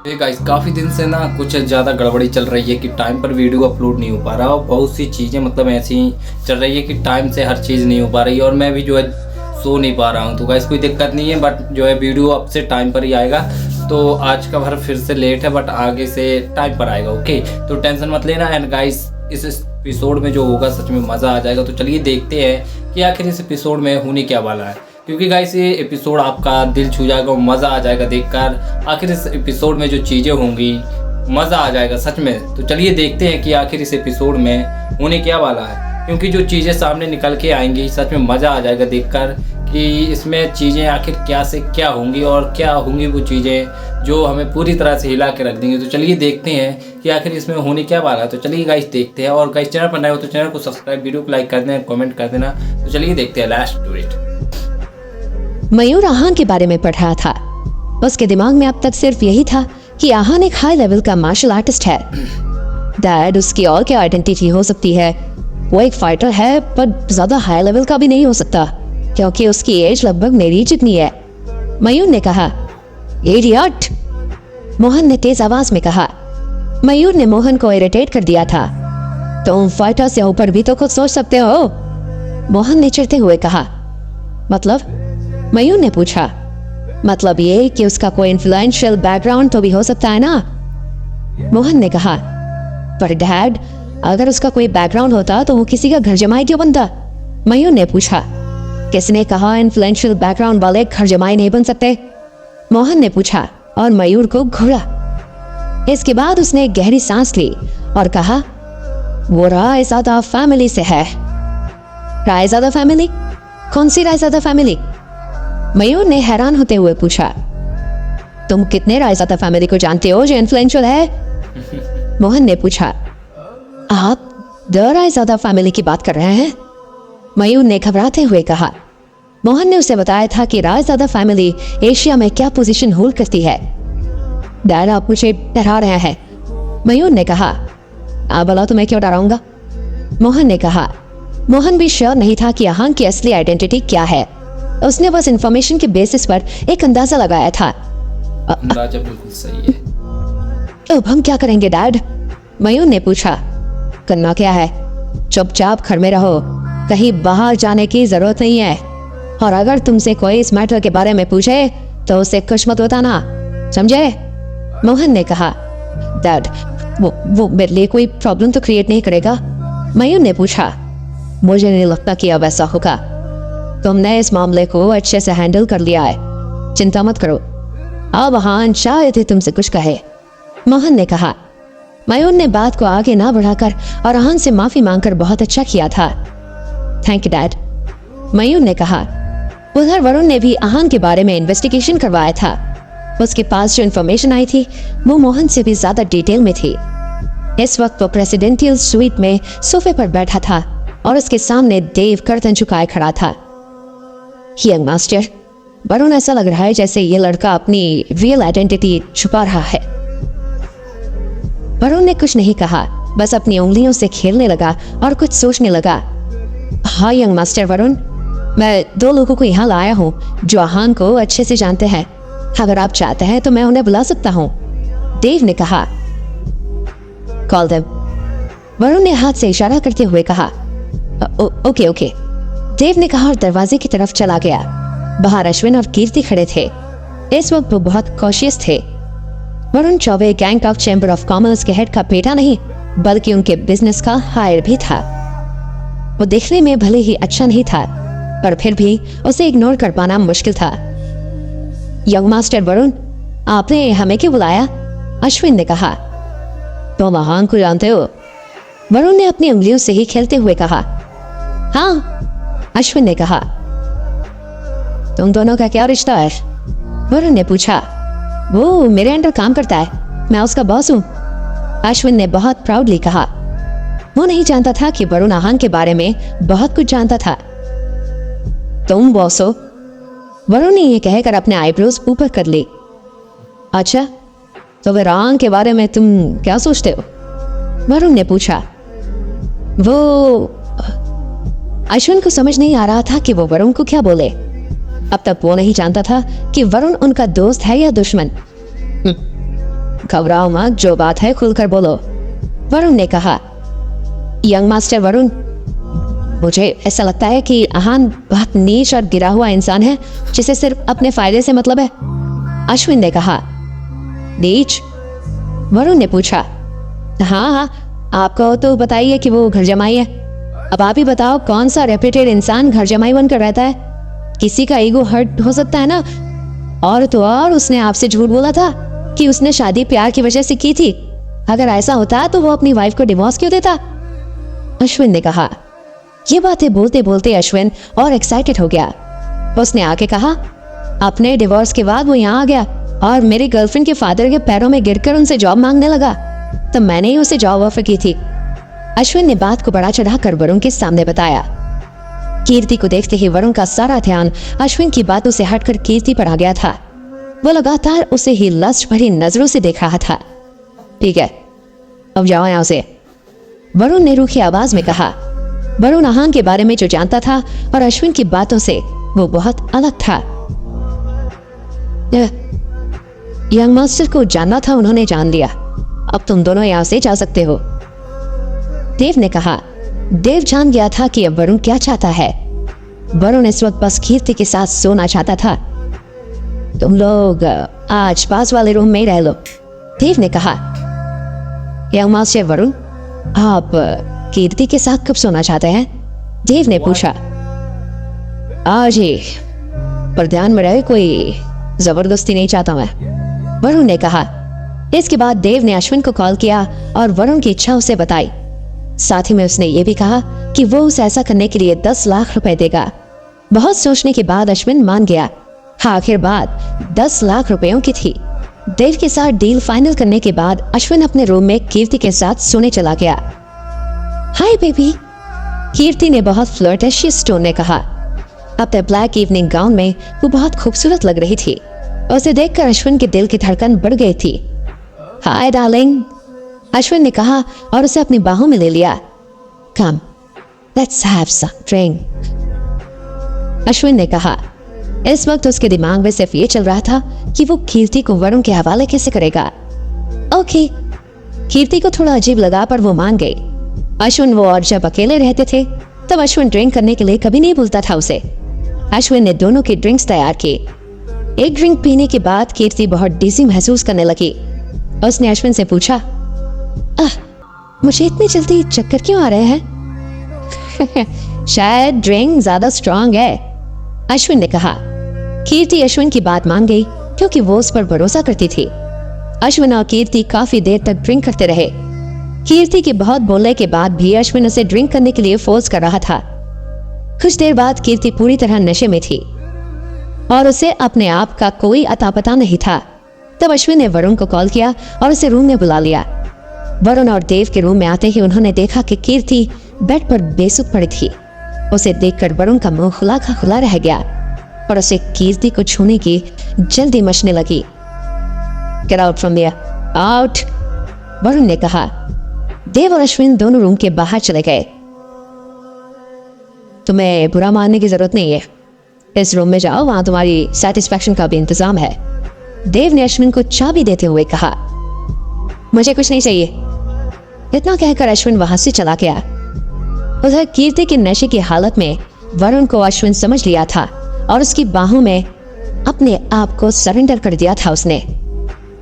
Guys काफ़ी दिन से ना कुछ ज़्यादा गड़बड़ी चल रही है कि टाइम पर वीडियो अपलोड नहीं हो पा रहा और बहुत सी चीज़ें मतलब ऐसी चल रही है कि टाइम से हर चीज़ नहीं हो पा रही और मैं भी जो है सो नहीं पा रहा हूँ। तो गाइस कोई दिक्कत नहीं है, बट जो है वीडियो अब से टाइम पर ही आएगा। तो आज का भर फिर से लेट है, बट आगे से टाइम पर आएगा। ओके, तो टेंशन मत लेना। एंड गाइस इस एपिसोड में जो होगा सच में मज़ा आ जाएगा। तो चलिए देखते हैं कि आखिर इस एपिसोड में होने क्या वाला है, क्योंकि गाइस ये एपिसोड आपका दिल छू जाएगा और मज़ा आ जाएगा देखकर। आखिर इस एपिसोड में जो चीज़ें होंगी मज़ा आ जाएगा सच में। तो चलिए देखते हैं कि आखिर इस एपिसोड में होने क्या वाला है, क्योंकि जो चीज़ें सामने निकल के आएंगी सच में मज़ा आ जाएगा देखकर कि इसमें चीज़ें आखिर क्या से क्या होंगी और क्या होंगी वो चीज़ें जो हमें पूरी तरह से हिला के रख देंगे। तो चलिए देखते हैं कि आखिर इसमें होने क्या वाला है। तो चलिए गाइस देखते हैं, और गाइस चैनल पर नए हो तो चैनल को सब्सक्राइब, वीडियो को लाइक कर देना, कमेंट कर देना। तो चलिए देखते हैं, लास्ट टू इट। मयूर आहान के बारे में पढ़ रहा था। उसके दिमाग में अब तक सिर्फ यही था कि आहान एक हाई लेवल का मार्शल आर्टिस्ट है। डैड उसकी और क्या आइडेंटिटी हो सकती है? वो एक फाइटर है, पर ज्यादा हाई लेवल का भी नहीं हो सकता क्योंकि उसकी एज लगभग मेरी जितनी है। मयूर ने कहा, इडियट। मोहन ने तेज आवाज में कहा। मयूर ने मोहन को इरिटेट कर दिया था। तुम फाइटर से ऊपर भी तो कुछ सोच सकते हो, मोहन ने चिढ़ते हुए कहा। मतलब? मयूर ने पूछा। मतलब ये कि उसका कोई इन्फ्लुएंशियल बैकग्राउंड तो भी हो सकता है ना, मोहन ने कहा। पर डैड, अगर उसका कोई बैकग्राउंड होता तो वो किसी का घर जमाई क्यों बनता? मयूर ने पूछा। किसने कहा इन्फ्लुएंशियल बैकग्राउंड वाले घर जमाई नहीं बन सकते? मोहन ने पूछा और मयूर को घूरा। इसके बाद उसने एक गहरी सांस ली और कहा, वो रायज़ादा फैमिली से है। रायज़ादा फैमिली? कौन सी रायज़ादा फैमिली? मयूर ने हैरान होते हुए पूछा। तुम कितने रायज़ादा फैमिली को जानते हो जो इन्फ्लुएंशियल है? मोहन ने पूछा। आप द रायज़ादा फैमिली की बात कर रहे हैं? मयूर ने घबराते हुए कहा। मोहन ने उसे बताया था कि रायज़ादा फैमिली एशिया में क्या पोजीशन होल्ड करती है। डैड, आप मुझे डरा रहे हैं, मयूर ने कहा। आप बोला तो मैं क्यों डराऊंगा, मोहन ने कहा। मोहन भी श्योर नहीं था कि आहान की असली आइडेंटिटी क्या है। उसने बस इंफॉर्मेशन के बेसिस पर एक अंदाजा लगाया था। अंदाजा बिल्कुल सही है। अब हम क्या करेंगे डैड? मयूर ने पूछा। करना क्या है? चुपचाप घर में रहो, कहीं बाहर जाने की जरूरत नहीं है। और अगर तुमसे कोई इस मैटर के बारे में पूछे तो उसे कुछ मत बताना, समझे? मोहन ने कहा। डैड, वो मेरे लिए कोई प्रॉब्लम तो क्रिएट नहीं करेगा? मयूर ने पूछा। मुझे नहीं लगता कि अब ऐसा होगा। तुमने इस मामले को अच्छे से हैंडल कर लिया है, चिंता मत करो। अब आहान शायद ही तुमसे कुछ कहे, मोहन ने कहा। मयूर ने बात को आगे ना बढ़ाकर और आहान से माफी मांगकर बहुत अच्छा किया था। थैंक यू डैड, मयूर ने कहा। उधर वरुण ने भी आहान के बारे में इन्वेस्टिगेशन करवाया था। उसके पास जो इन्फॉर्मेशन आई थी वो मोहन से भी ज्यादा डिटेल में थी। इस वक्त वो प्रेसिडेंशियल स्वीट में सोफे पर बैठा था और उसके सामने देव गर्दन झुकाए खड़ा था। यंग मास्टर, वरुण, ऐसा लग रहा है जैसे ये लड़का अपनी रियल आइडेंटिटी छुपा रहा है। वरुण ने कुछ नहीं कहा, बस अपनी उंगलियों से खेलने लगा और कुछ सोचने लगा। हाँ यंग मास्टर वरुण, मैं दो लोगों को यहाँ लाया हूँ जो आहान को अच्छे से जानते हैं। अगर आप चाहते हैं तो मैं उन्हें बुला सकता हूँ, देव ने कहा। कॉल देम, वरुण ने हाथ से इशारा करते हुए कहा। ओके ओके, देव ने कहा और दरवाजे की तरफ चला गया। बाहर अश्विन और कीर्ति खड़े थे। इस वक्त वो बहुत कॉशियस थे। Varun Choubey Gangtok chamber of commerce के हेड का बेटा नहीं, बल्कि उनके बिजनेस का हायर भी था। वो देखने में भले ही अच्छा नहीं था, पर फिर भी उसे इग्नोर कर पाना मुश्किल था। यंग मास्टर वरुण, आपने हमें क्यों बुलाया? अश्विन ने कहा। तुम आहान को जानते हो? वरुण ने अपनी उंगलियों से ही खेलते हुए कहा। हाँ, अश्विन ने कहा। तुम दोनों का क्या रिश्ता है? वरुण ने पूछा। वो मेरे अंडर काम करता है, मैं उसका बॉस हूँ, अश्विन ने बहुत प्राउडली कहा। वो नहीं जानता था कि वरुण आहान के बारे में बहुत कुछ जानता था। तुम बॉस हो? वरुण ने यह कहकर अपने आईब्रोज ऊपर कर ली। अच्छा, तो फिर आहान के बारे में तुम क्या सोचते हो? वरुण ने पूछा। वो अश्विन को समझ नहीं आ रहा था कि वो वरुण को क्या बोले। अब तक वो नहीं जानता था कि वरुण उनका दोस्त है या दुश्मन। घबराओ मत, जो बात है खुलकर बोलो, वरुण ने कहा। यंग मास्टर वरुण, मुझे ऐसा लगता है कि आहान बहुत नीच और गिरा हुआ इंसान है जिसे सिर्फ अपने फायदे से मतलब है, अश्विन ने कहा। नीच? वरुण ने पूछा। हाँ, आपको तो बताइए कि वो घर जमाई है। अब आप ही बताओ, कौन सा रेप्यूटेड इंसान घर जमाई बनकर रहता है? किसी का ईगो हर्ट हो सकता है ना। और तो और उसने आपसे झूठ बोला था कि उसने शादी प्यार की वजह से की थी। अगर ऐसा होता तो वो अपनी वाइफ को डिवोर्स क्यों देता? अश्विन ने कहा। ये बातें बोलते बोलते अश्विन और एक्साइटेड हो गया। उसने आके कहा, अपने डिवोर्स के बाद वो यहाँ आ गया और मेरी गर्लफ्रेंड के फादर के पैरों में गिरकर उनसे जॉब मांगने लगा, तो मैंने ही उसे जॉब ऑफर की थी। अश्विन ने बात को बढ़ा चढ़ाकर वरुण के सामने बताया। कीर्ति को देखते ही वरुण का सारा ध्यान अश्विन की बातों से हटकर कीर्ति पर आ गया था। वो लगातार उसे ही लस्ट भरी नजरों से देख रहा था। ठीक है, अब जाओ यहाँ से, वरुण ने रूखी आवाज में कहा। वरुण आहान के बारे में जो जानता था और अश्विन की बातों से वो बहुत अलग था। यंग मास्टर को जानना था, उन्होंने जान लिया। अब तुम दोनों यहाँ से जा सकते हो, देव ने कहा। देव जान गया था कि अब वरुण क्या चाहता है। वरुण इस वक्त बस कीर्ति के साथ सोना चाहता था। तुम लोग आज पास वाले रूम में ही रह लो, देव ने कहा। यंग मास्टर वरुण, आप कीर्ति के साथ कब सोना चाहते हैं? देव ने पूछा। आज ही, पर ध्यान में रहे कोई जबरदस्ती नहीं चाहता मैं, वरुण ने कहा। इसके बाद देव ने अश्विन को कॉल किया और वरुण की इच्छा उसे बताई। साथ ही में उसने ये भी कहा कि वो उसे ऐसा करने के लिए 10 लाख रुपए देगा। बहुत सोचने के बाद अश्विन मान गया। आखिर बात 10 लाख रुपयों की थी। देव के साथ डील फाइनल करने के बाद अश्विन अपने रूम में कीर्ति के साथ सोने चला गया। हाय बेबी, कीर्ति ने बहुत फ्लर्टिशियस टोन में कहा। अपने ब्लैक इवनिंग गाउन में वो बहुत खूबसूरत लग रही थी। उसे देखकर अश्विन के दिल की धड़कन बढ़ गई थी। हाय डार्लिंग, अश्विन ने कहा और उसे अपनी बाहों में ले लिया। Come, let's have some drink, Ashwin ने कहा। इस वक्त उसके दिमाग में सिर्फ ये चल रहा था कि वो कीर्ति को वरुण के हवाले कैसे करेगा। ओके, कीर्ति को थोड़ा अजीब लगा पर वो मान गई। अश्विन वो और जब अकेले रहते थे तब अश्विन ड्रिंक करने के लिए कभी नहीं भूलता था उसे। अश्विन ने दोनों की ड्रिंक्स तैयार की। एक ड्रिंक पीने के बाद कीर्ति बहुत डिजी महसूस करने लगी। उसने अश्विन से पूछा, मुझे इतनी जल्दी चक्कर क्यों आ रहे हैं? शायद ड्रिंक ज्यादा स्ट्रांग है, अश्विन ने कहा। कीर्ति अश्विन की बात मान गई क्योंकि वो उस पर भरोसा करती थी। अश्विन और कीर्ति काफी देर तक ड्रिंक करते रहे। कीर्ति के बहुत बोलने के बाद भी अश्विन उसे ड्रिंक करने के लिए फोर्स कर रहा था। कुछ देर बाद कीर्ति पूरी तरह नशे में थी और उसे अपने आप का कोई अता पता नहीं था। तब अश्विन ने वरुण को कॉल किया और उसे रूम में बुला लिया। वरुण और देव के रूम में आते ही उन्होंने देखा कि कीर्ति बेड पर बेसुध पड़ी थी। उसे देखकर वरुण का मुंह खुला का खुला रह गया और उसे कीर्ति को छूने की जल्दी मचने लगी। Get out from here, out, Varun ने कहा। देव और अश्विन दोनों रूम के बाहर चले गए। तुम्हें बुरा मानने की जरूरत नहीं है, इस रूम में जाओ, वहां तुम्हारी सेटिस्फैक्शन का भी इंतजाम है, देव ने अश्विन को चाबी देते हुए कहा। मुझे कुछ नहीं चाहिए, इतना कहकर अश्विन वहां से चला गया। उधर कीर्ति के नशे की हालत में वरुण को अश्विन समझ लिया था और उसकी बाहों में अपने आप को सरेंडर कर दिया था उसने।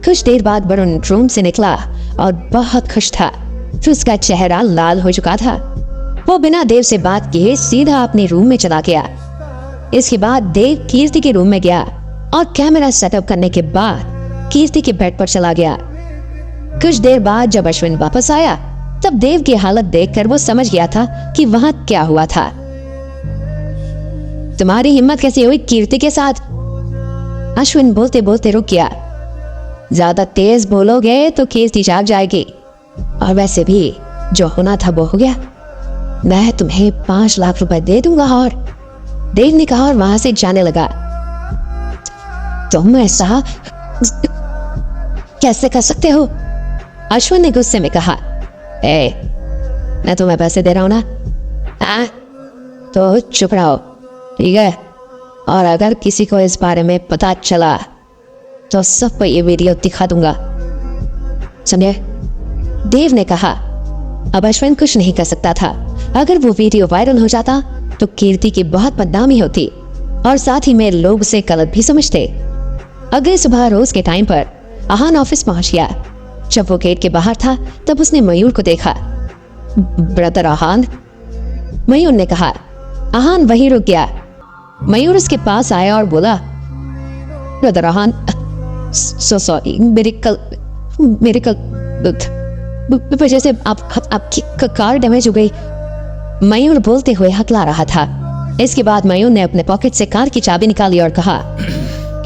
कुछ देर बाद वरुण रूम से निकला और बहुत खुश था। फिर उसका चेहरा लाल हो चुका था। वो बिना देव से बात किए सीधा अपने रूम में चला गया। इसके बाद देव कीर्ति के रूम में गया और कैमरा सेटअप करने के बाद कीर्ति के बेड पर चला गया। कुछ देर बाद जब अश्विन वापस आया तब देव की हालत देखकर वो समझ गया था कि वहां क्या हुआ था। तुम्हारी हिम्मत कैसे हुई कीर्ति के साथ? अश्विन बोलते बोलते रुक गया। ज्यादा तेज बोलोगे तो कीर्ति जाग जाएगी, और वैसे भी जो होना था वो हो गया। मैं तुम्हें 5 लाख रुपए दे दूंगा, और देव ने कहा और वहां से जाने लगा। तुम ऐसा कैसे कर सकते हो? अश्विन ने गुस्से में कहा। मैं तुम्हें पैसे दे रहा हूं ना, तो चुप रहो, ठीक है? और अगर किसी को इस बारे में पता चला तो सबको ये वीडियो दिखा दूंगा। समझे? देव ने कहा। अब अश्विन कुछ नहीं कर सकता था। अगर वो वीडियो वायरल हो जाता तो कीर्ति की बहुत बदनामी होती और साथ ही में लोग उसे गलत भी समझते। अगली सुबह रोज के टाइम पर आहान ऑफिस पहुंच गया। जब वो गेट के बाहर था तब उसने मयूर को देखा। ब्रदर आहान, मयूर ने कहा। आहान वहीं रुक गया। मयूर उसके पास आया और बोला, ब्रदर आहान, सो सॉरी, मेरे कल वजह से आपकी कार डैमेज हो गई। मयूर बोलते हुए हकला रहा था। इसके बाद मयूर ने अपने पॉकेट से कार की चाबी निकाली और कहा,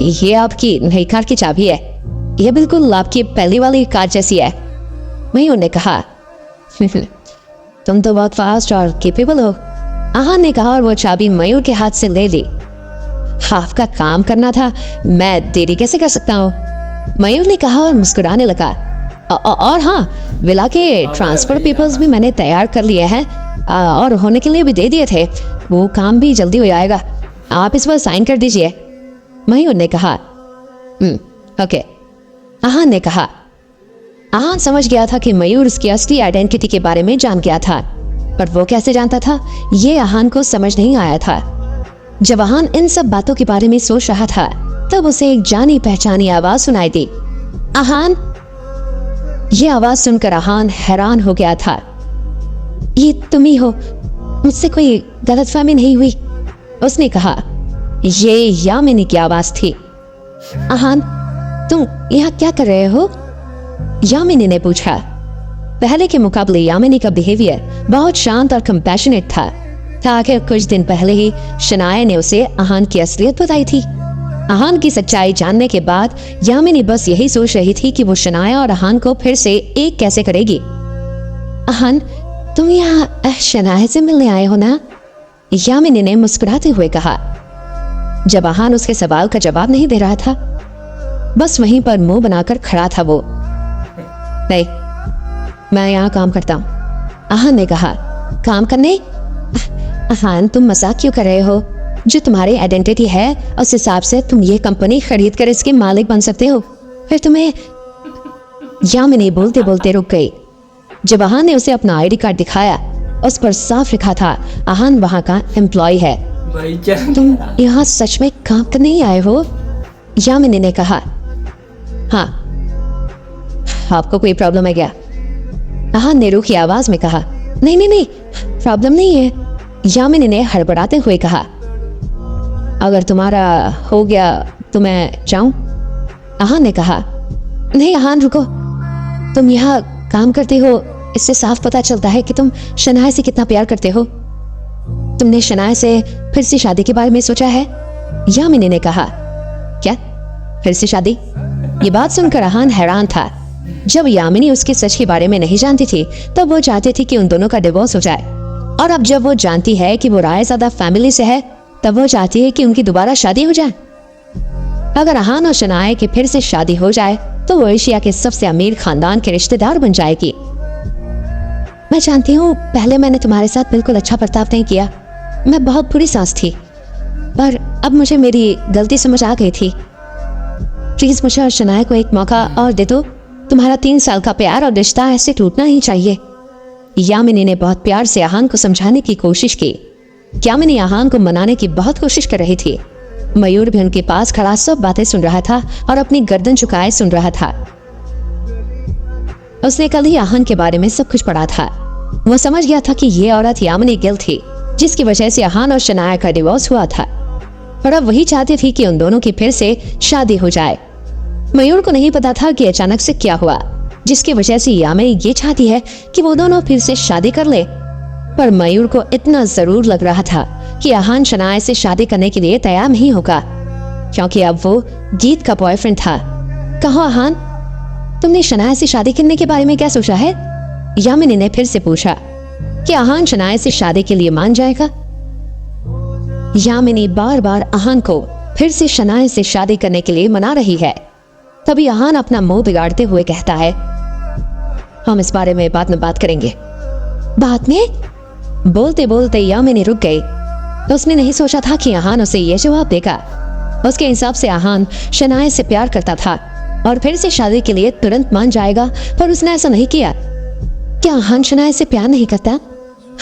ये आपकी नई कार की चाबी है, ये बिल्कुल आपकी पहली वाली कार जैसी है। मयूर ने कहा, तुम तो बहुत फास्ट और केपेबल हो, आहान ने कहा और वो चाबी मयूर के हाथ से ले ली। आपका काम करना था, मैं देरी कैसे कर सकता हूँ? मयूर ने कहा और मुस्कुराने लगा। और हाँ, विला के ट्रांसफर पेपर्स भी मैंने तैयार कर लिए हैं और होने के लिए भी दे दिए थे। वो काम भी जल्दी हो जाएगा, आप इस पर साइन कर दीजिए। मयूर ने कहा। ओके, आहान ने कहा। आहान समझ गया था कि मयूर उसकी असली आइडेंटिटी के बारे में जान गया था, पर वो कैसे जानता था ये आहान को समझ नहीं आया था। जब आहान इन सब बातों के बारे में सोच रहा था तब उसे एक जानी पहचानी आवाज सुनाई दी। आहान। ये आवाज सुनकर आहान हैरान हो गया था। ये तुम ही हो, मुझसे कोई गलतफहमी नहीं हुई? उसने कहा। ये यामिनी की आवाज थी। आहान, तुम यहाँ क्या कर रहे हो? यामिनी ने पूछा। पहले के मुकाबले यामिनी का बिहेवियर बहुत शांत और कंपैशनेट था। आखिर कुछ दिन पहले ही शनाया ने उसे आहान की असलियत बताई थी। आहान की सच्चाई जानने के बाद यामिनी बस यही सोच रही थी कि वो शनाया और आहान को फिर से एक कैसे करेगी। आहान, तुम यहाँ शनाया से मिलने आए हो ना? यामिनी ने मुस्कुराते हुए कहा। जब आहान उसके सवाल का जवाब नहीं दे रहा था, बस वहीं पर मुंह बनाकर खड़ा था वो। नहीं, मैं यहाँ काम करता हूँ, आहान ने कहा। काम करने? आहान, तुम मजाक क्यों कर रहे हो? जो तुम्हारी आइडेंटिटी है उस हिसाब से तुम ये कंपनी खरीद कर इसके मालिक बन सकते हो। फिर तुम्हें। यामिनी बोलते बोलते रुक गई। जब आहान ने उसे अपना आईडी कार्ड दिखाया, उस पर साफ लिखा था आहान वहां का एम्प्लॉय है। तुम यहाँ सच में काम करने ही आए हो? यामिनी ने कहा। हाँ। आपको कोई प्रॉब्लम है क्या? आहान ने रूखी आवाज में कहा। नहीं नहीं नहीं, प्रॉब्लम नहीं है, यामिनी ने हड़बड़ाते हुए कहा। अगर तुम्हारा हो गया तो मैं जाऊं? आहान ने कहा। नहीं आहान, रुको, तुम यहाँ काम करते हो, इससे साफ पता चलता है कि तुम शनाया से कितना प्यार करते हो। तुमने शनाया से फिर से शादी के बारे में सोचा है? यामिनी ने कहा। क्या? फिर से शादी? ये बात सुनकर आहान हैरान था। जब यामिनी उसके सच के बारे में नहीं जानती थी तब वो चाहती थी कि उन दोनों का डिवोर्स हो जाए, और अब जब वो जानती है कि वो रायज़ादा फैमिली से है तब वो चाहती है कि उनकी दोबारा शादी हो जाए। अगर आहान और शनाया की फिर से शादी हो जाए तो वो एशिया के सबसे अमीर खानदान के रिश्तेदार बन जाएगी। मैं जानती हूँ पहले मैंने तुम्हारे साथ बिल्कुल अच्छा बर्ताव नहीं किया, मैं बहुत बुरी सांस थी, पर अब मुझे मेरी गलती समझ आ गई थी। प्लीज मुझे और शनाया को एक मौका और दे दो। तुम्हारा 3 साल का प्यार और रिश्ता ऐसे टूटना ही चाहिए। यामिनी ने बहुत प्यार से आहान को समझाने की कोशिश की। यामिनी आहान को मनाने की बहुत कोशिश कर रही थी। मयूर भी उनके पास खड़ा सब बातें सुन रहा था और अपनी गर्दन झुकाए सुन रहा था। उसने कल ही आहान के बारे में सब कुछ पढ़ा था। वो समझ गया था कि ये औरत यामिनी गिल थी जिसकी वजह से आहान और शनाया का डिवोर्स हुआ था, पर अब वही चाहती थी कि उन दोनों की फिर से शादी हो जाए। मयूर को नहीं पता था कि अचानक से क्या हुआ जिसकी वजह से यामिनी ये चाहती है कि वो दोनों फिर से शादी कर ले, पर मयूर को इतना जरूर लग रहा था कि आहान शनाया से शादी करने के लिए तैयार नहीं होगा, क्योंकि अब वो गीत का बॉयफ्रेंड था। कहो आहान, तुमने शनाया से शादी करने के बारे में क्या सोचा है? यामिनी ने फिर से पूछा। कि आहान शनाया से शादी के लिए मान जाएगा? यामिनी बार बार आहान को फिर से शनाया से शादी करने के लिए मना रही है। तभी आहान अपना मुंह बिगाड़ते हुए कहता है, हम इस बारे में बाद में बात करेंगे। बाद में? बोलते बोलते यामिनी रुक गई। तो उसने नहीं सोचा था कि आहान उसे यह जवाब देगा। उसके हिसाब से आहान शनाया से प्यार करता था और फिर से शादी के लिए तुरंत मान जाएगा, पर उसने ऐसा नहीं किया। क्या आहान शनाया से प्यार नहीं करता?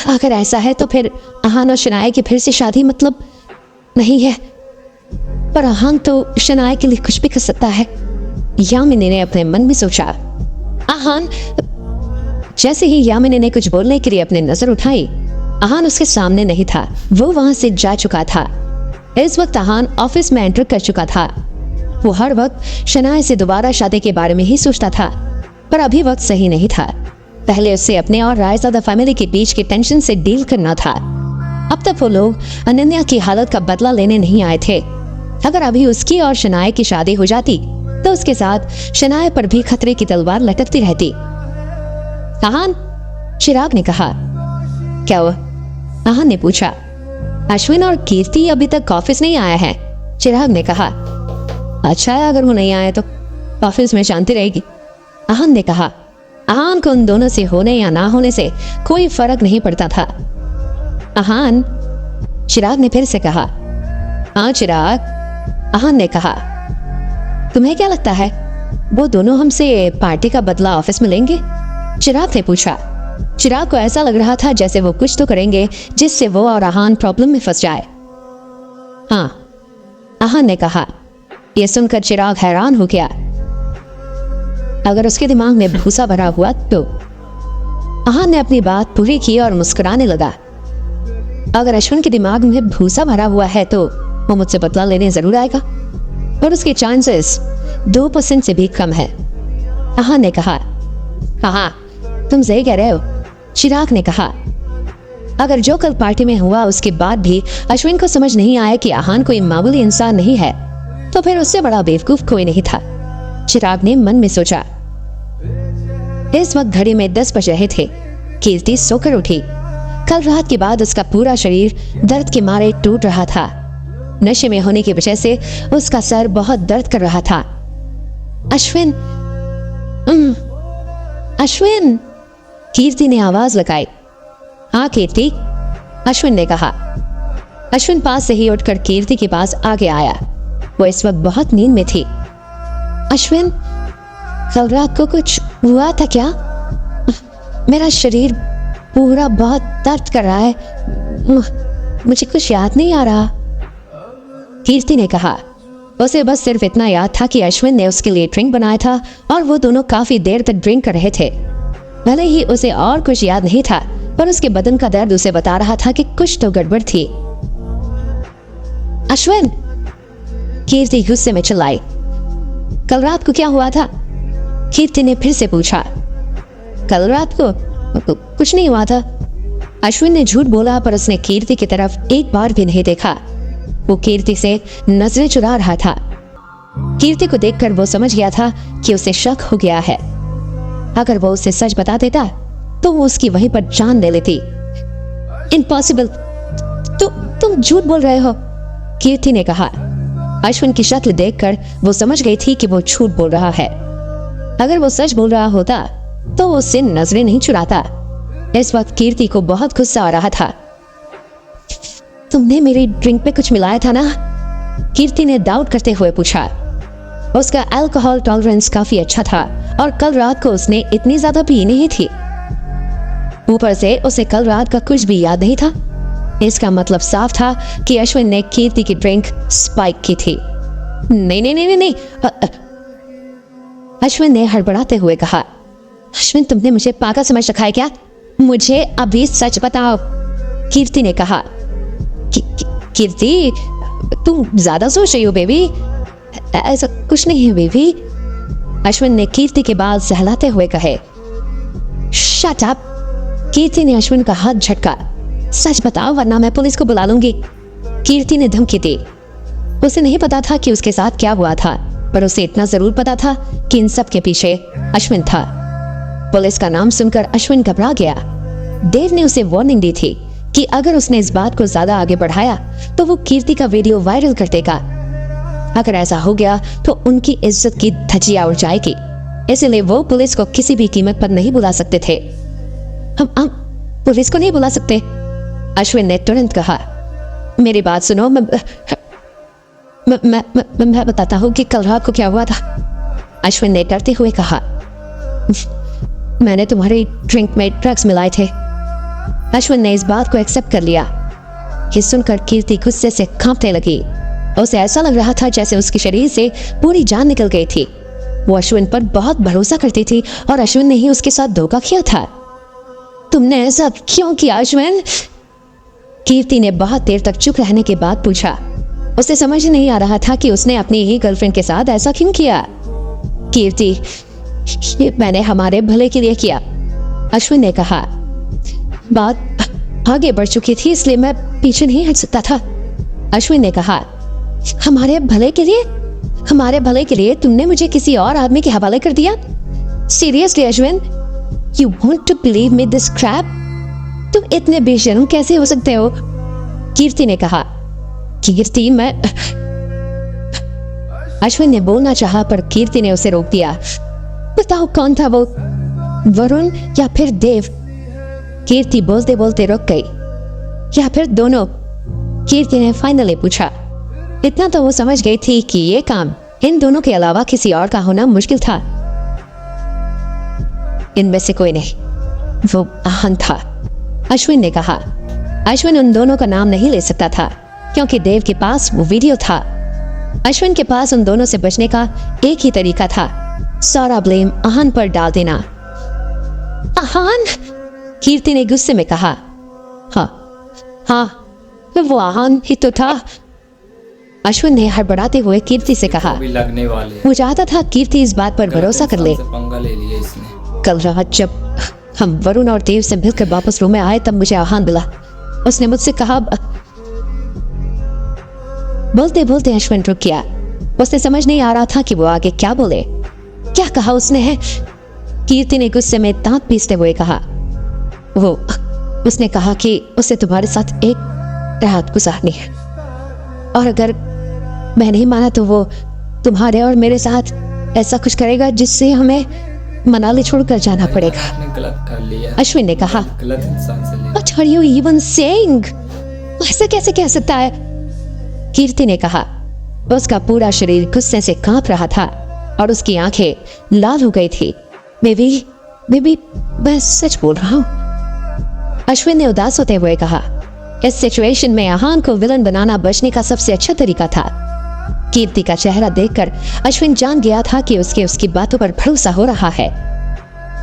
अगर ऐसा है तो फिर आहान और शनाया की फिर से शादी मतलब नहीं है। पर आहान तो शनाया के लिए कुछ भी कर सकता है, यामिनी ने अपने मन में सोचा। आहान। जैसे ही यामिनी ने कुछ बोलने के लिए अपनी नजर उठाई, आहान उसके सामने नहीं था, वो वहां से जा चुका था। इस वक्त आहान ऑफिस में एंटर कर चुका था। वो हर वक्त शनाया से दोबारा शादी के बारे में ही सोचता था, पर अभी वक्त सही नहीं था। पहले उससे अपने और रायजादा फैमिली के बीच के टेंशन से डील करना था। अब तक वो लोग अनन्या की हालत का बदला लेने नहीं आए थे। अगर अभी उसकी और शनाया की शादी हो जाती तो उसके साथ शनाया पर भी खतरे की तलवार लटकती रहती। आहान, चिराग ने कहा। क्या हुआ? आहान ने पूछा। अश्विन और कीर्ति अभी तक ऑफिस नहीं आया है, चिराग ने कहा। अच्छा है, अगर वो नहीं आए तो ऑफिस में शांति रहेगी, आहान ने कहा। आहान को उन दोनों से होने या ना होने से कोई फर्क नहीं पड़ता था। आहान, चिराग ने फिर से कहा। हाँ चिराग, आहान ने कहा। तुम्हें क्या लगता है वो दोनों हमसे पार्टी का बदला ऑफिस में लेंगे? चिराग ने पूछा। चिराग को ऐसा लग रहा था जैसे वो कुछ तो करेंगे जिससे वो और आहान प्रॉब्लम में फंस जाए। हाँ, आहान ने कहा। यह सुनकर चिराग हैरान हो गया। अगर उसके दिमाग में भूसा भरा हुआ तो? आहान ने अपनी बात पूरी की और मुस्कुराने लगा। अगर अश्विन के दिमाग में भूसा भरा हुआ है तो वो मुझसे बदला लेने जरूर आएगा, और उसके चांसेस 2% से भी कम है, आहान ने कहा। हाँ, तुम सही कह रहे हो, चिराग ने कहा। अगर जो कल पार्टी में हुआ उसके बाद भी अश्विन को समझ नहीं आया कि आहान कोई मामूली इंसान नहीं है, तो फिर उससे बड़ा बेवकूफ कोई नहीं था, चिराग ने मन में सोचा। इस वक्त घड़ी में 10 बज रहे थे। कीर्ति सोकर उठी। कल रात के बाद उसका पूरा शरीर दर्द के मारे टूट रहा था। नशे में होने की वजह से उसका सर बहुत दर्द कर रहा था। अश्विन, अश्विन, कीर्ति ने आवाज लगाई। हाँ कीर्ति, अश्विन ने कहा। अश्विन पास से ही उठकर कीर्ति के पास आगे आया। वो इस वक्त बहुत नींद में थी। अश्विन, कल रात को कुछ हुआ था क्या? मेरा शरीर पूरा बहुत दर्द कर रहा है, मुझे कुछ याद नहीं आ रहा, कीर्ति ने कहा। उसे बस सिर्फ इतना याद था कि अश्विन ने उसके लिए ड्रिंक बनाया था और वो दोनों काफी देर तक ड्रिंक कर रहे थे। भले ही उसे और कुछ याद नहीं था, पर उसके बदन का दर्द उसे बता रहा था कि कुछ तो गड़बड़ थी। अश्विन, कीर्ति गुस्से में चिल्लाई। कल रात को क्या हुआ था? कीर्ति ने फिर से पूछा। कल रात को कुछ नहीं हुआ था, अश्विन ने झूठ बोला, पर उसने कीर्ति की तरफ एक बार भी नहीं देखा। वो कीर्ति से नजरें चुरा रहा था। कीर्ति को देखकर वो समझ गया था कि उसे शक हो गया है। अगर वो उसे सच बता देता तो वो उसकी वहीं पर जान ले लेती। इम्पॉसिबल, तुम झूठ बोल रहे हो, कीर्ति ने कहा। अश्विन की शक्ल देखकर वो समझ गई थी कि वो झूठ बोल रहा है। अगर वो सच बोल रहा होता तो वो उससे नजरें नहीं चुराता। इस वक्त कीर्ति को बहुत गुस्सा आ रहा था। तुमने मेरी ड्रिंक पे कुछ मिलाया था ना? कीर्ति ने डाउट करते हुए पूछा। उसका अल्कोहल टॉलरेंस काफी अच्छा था और कल रात को उसने इतनी ज्यादा पी नहीं थी। ऊपर से उसे कल रात का कुछ भी याद नहीं था। इसका मतलब साफ था कि अश्विन ने कीर्ति की ड्रिंक स्पाइक की थी। नहीं नहीं नहीं नहीं, अश्विन ने हड़बड़ाते हुए कहा। अश्विन, तुमने मुझे पागल समझ रखा है क्या? मुझे अभी सच बताओ, कीर्ति ने कहा। कीर्ति, तुम ज्यादा सोच रही हो बेबी, ऐसा कुछ नहीं है बेबी, अश्विन ने कीर्ति के बाल सहलाते हुए कहे। शट अप, कीर्ति ने अश्विन का हाथ झटका। सच बताओ वरना मैं पुलिस को बुला लूंगी, कीर्ति ने धमकी दी। उसे नहीं पता था कि उसके साथ क्या हुआ था, पर उसे इतना जरूर पता था कि इन सब के पीछे अश्विन था। पुलिस का नाम सुनकर अश्विन घबरा गया। देव ने उसे वार्निंग दी थी कि अगर उसने इस बात को ज्यादा आगे बढ़ाया तो वो कीर्ति का वीडियो वायरल कर देगा। अगर ऐसा हो गया तो उनकी इज्जत की धज्जियां उड़ जाएगी, इसलिए वो पुलिस को किसी भी कीमत पर नहीं बुला सकते थे। हम पुलिस को नहीं बुला सकते, अश्विन ने तुरंत कहा। मेरी बात सुनो, मैं बताता हूँ कि कल रात को क्या हुआ था। अश्विन ने डरते हुए कहा, मैंने तुम्हारी ड्रिंक में ड्रग्स मिलाए थे। अश्विन ने इस बात को एक्सेप्ट कर लिया। ये सुनकर कीर्ति गुस्से से कांपने लगी। उसे ऐसा लग रहा था जैसे उसके शरीर से पूरी जान निकल गई थी। वो अश्विन पर बहुत भरोसा करती थी और अश्विन ने ही उसके साथ धोखा किया था। तुमने ऐसा क्यों किया अश्विन? कीर्ति ने बहुत देर तक चुप रहने के बाद पूछा। उसे समझ नहीं आ रहा था कि उसने अपनी ही गर्लफ्रेंड के साथ ऐसा क्यों किया। कीर्ति, ये मैंने हमारे भले के लिए किया, अश्विन ने कहा। बात आगे बढ़ चुकी थी इसलिए मैं पीछे नहीं हट सकता था। अश्विन ने कहा, हमारे भले के लिए? हमारे भले के लिए तुमने मुझे किसी और आदमी के हवाले कर दिया? Seriously Ashwin, you want to believe me this crap? तुम इतने बेशर्म कैसे हो सकते हो? कीर्ति ने कहा। कीर्ति, मैं अश्विन ने बोलना चाहा पर कीर्ति ने उसे रोक दिया। बताओ कौन था वो, वरुण या फिर देव? कीर्ति बोलते बोलते रुक गई। या फिर दोनों? कीर्ति ने फाइनली पूछा। इतना तो वो समझ गई थी कि ये काम इन दोनों के अलावा किसी और का होना मुश्किल था। इनमें से कोई नहीं, वो आहन था, अश्विन ने कहा। अश्विन उन दोनों का नाम नहीं ले सकता था क्योंकि देव के पास वो वीडियो था। अश्विन के पास उन दोनों से बचने का एक ही तरीका था, सारा ब्लेम आहन पर डाल देना। आहन? कीर्ति ने गुस्से में कहा। हाँ, वो आहन ही तो था, अश्विन ने हड़बड़ाते हुए कीर्ति से कहा। भी लगने वाले। वो चाहता था कीर्ति इस बात पर भरोसा कर ले। पंगा ले लिया इसने। कल रात जब हम वरुण और देव से मिलकर वापस रूम में आए तब मुझे आहन मिला। उसने मुझसे कहा। बोलते बोलते अश्विन रुक गया। उसे समझ नहीं आ रहा था कि वो आगे क्या बोले। क्या कहा उसने है? कीर्ति ने गुस्से में दांत पीसते हुए कहा। उसने कहा कि उसे तुम्हारे साथ एक रात गुजारनी है और अगर मैं नहीं माना तो वो तुम्हारे और मेरे साथ ऐसा कुछ करेगा जिससे हमें मनाली छोड़कर जाना पड़ेगा। आपने गलत कर लिया, अश्विन ने कहा। गलत इंसान से लिया। What are you even saying? ऐसा कैसे कह सकता है? कीर्ति ने कहा। उसका पूरा शरीर गुस्से से कांप रहा था और उसकी आंखें लाल हो गई थी। बेबी मैं सच बोल रहा हूँ, अश्विन ने उदास होते हुए कहा। इस सिचुएशन में आहन को विलन बनाना बचने का सबसे अच्छा तरीका था। कीर्ति का चेहरा देखकर अश्विन जान गया था कि उसकी बातों पर भरोसा हो रहा है।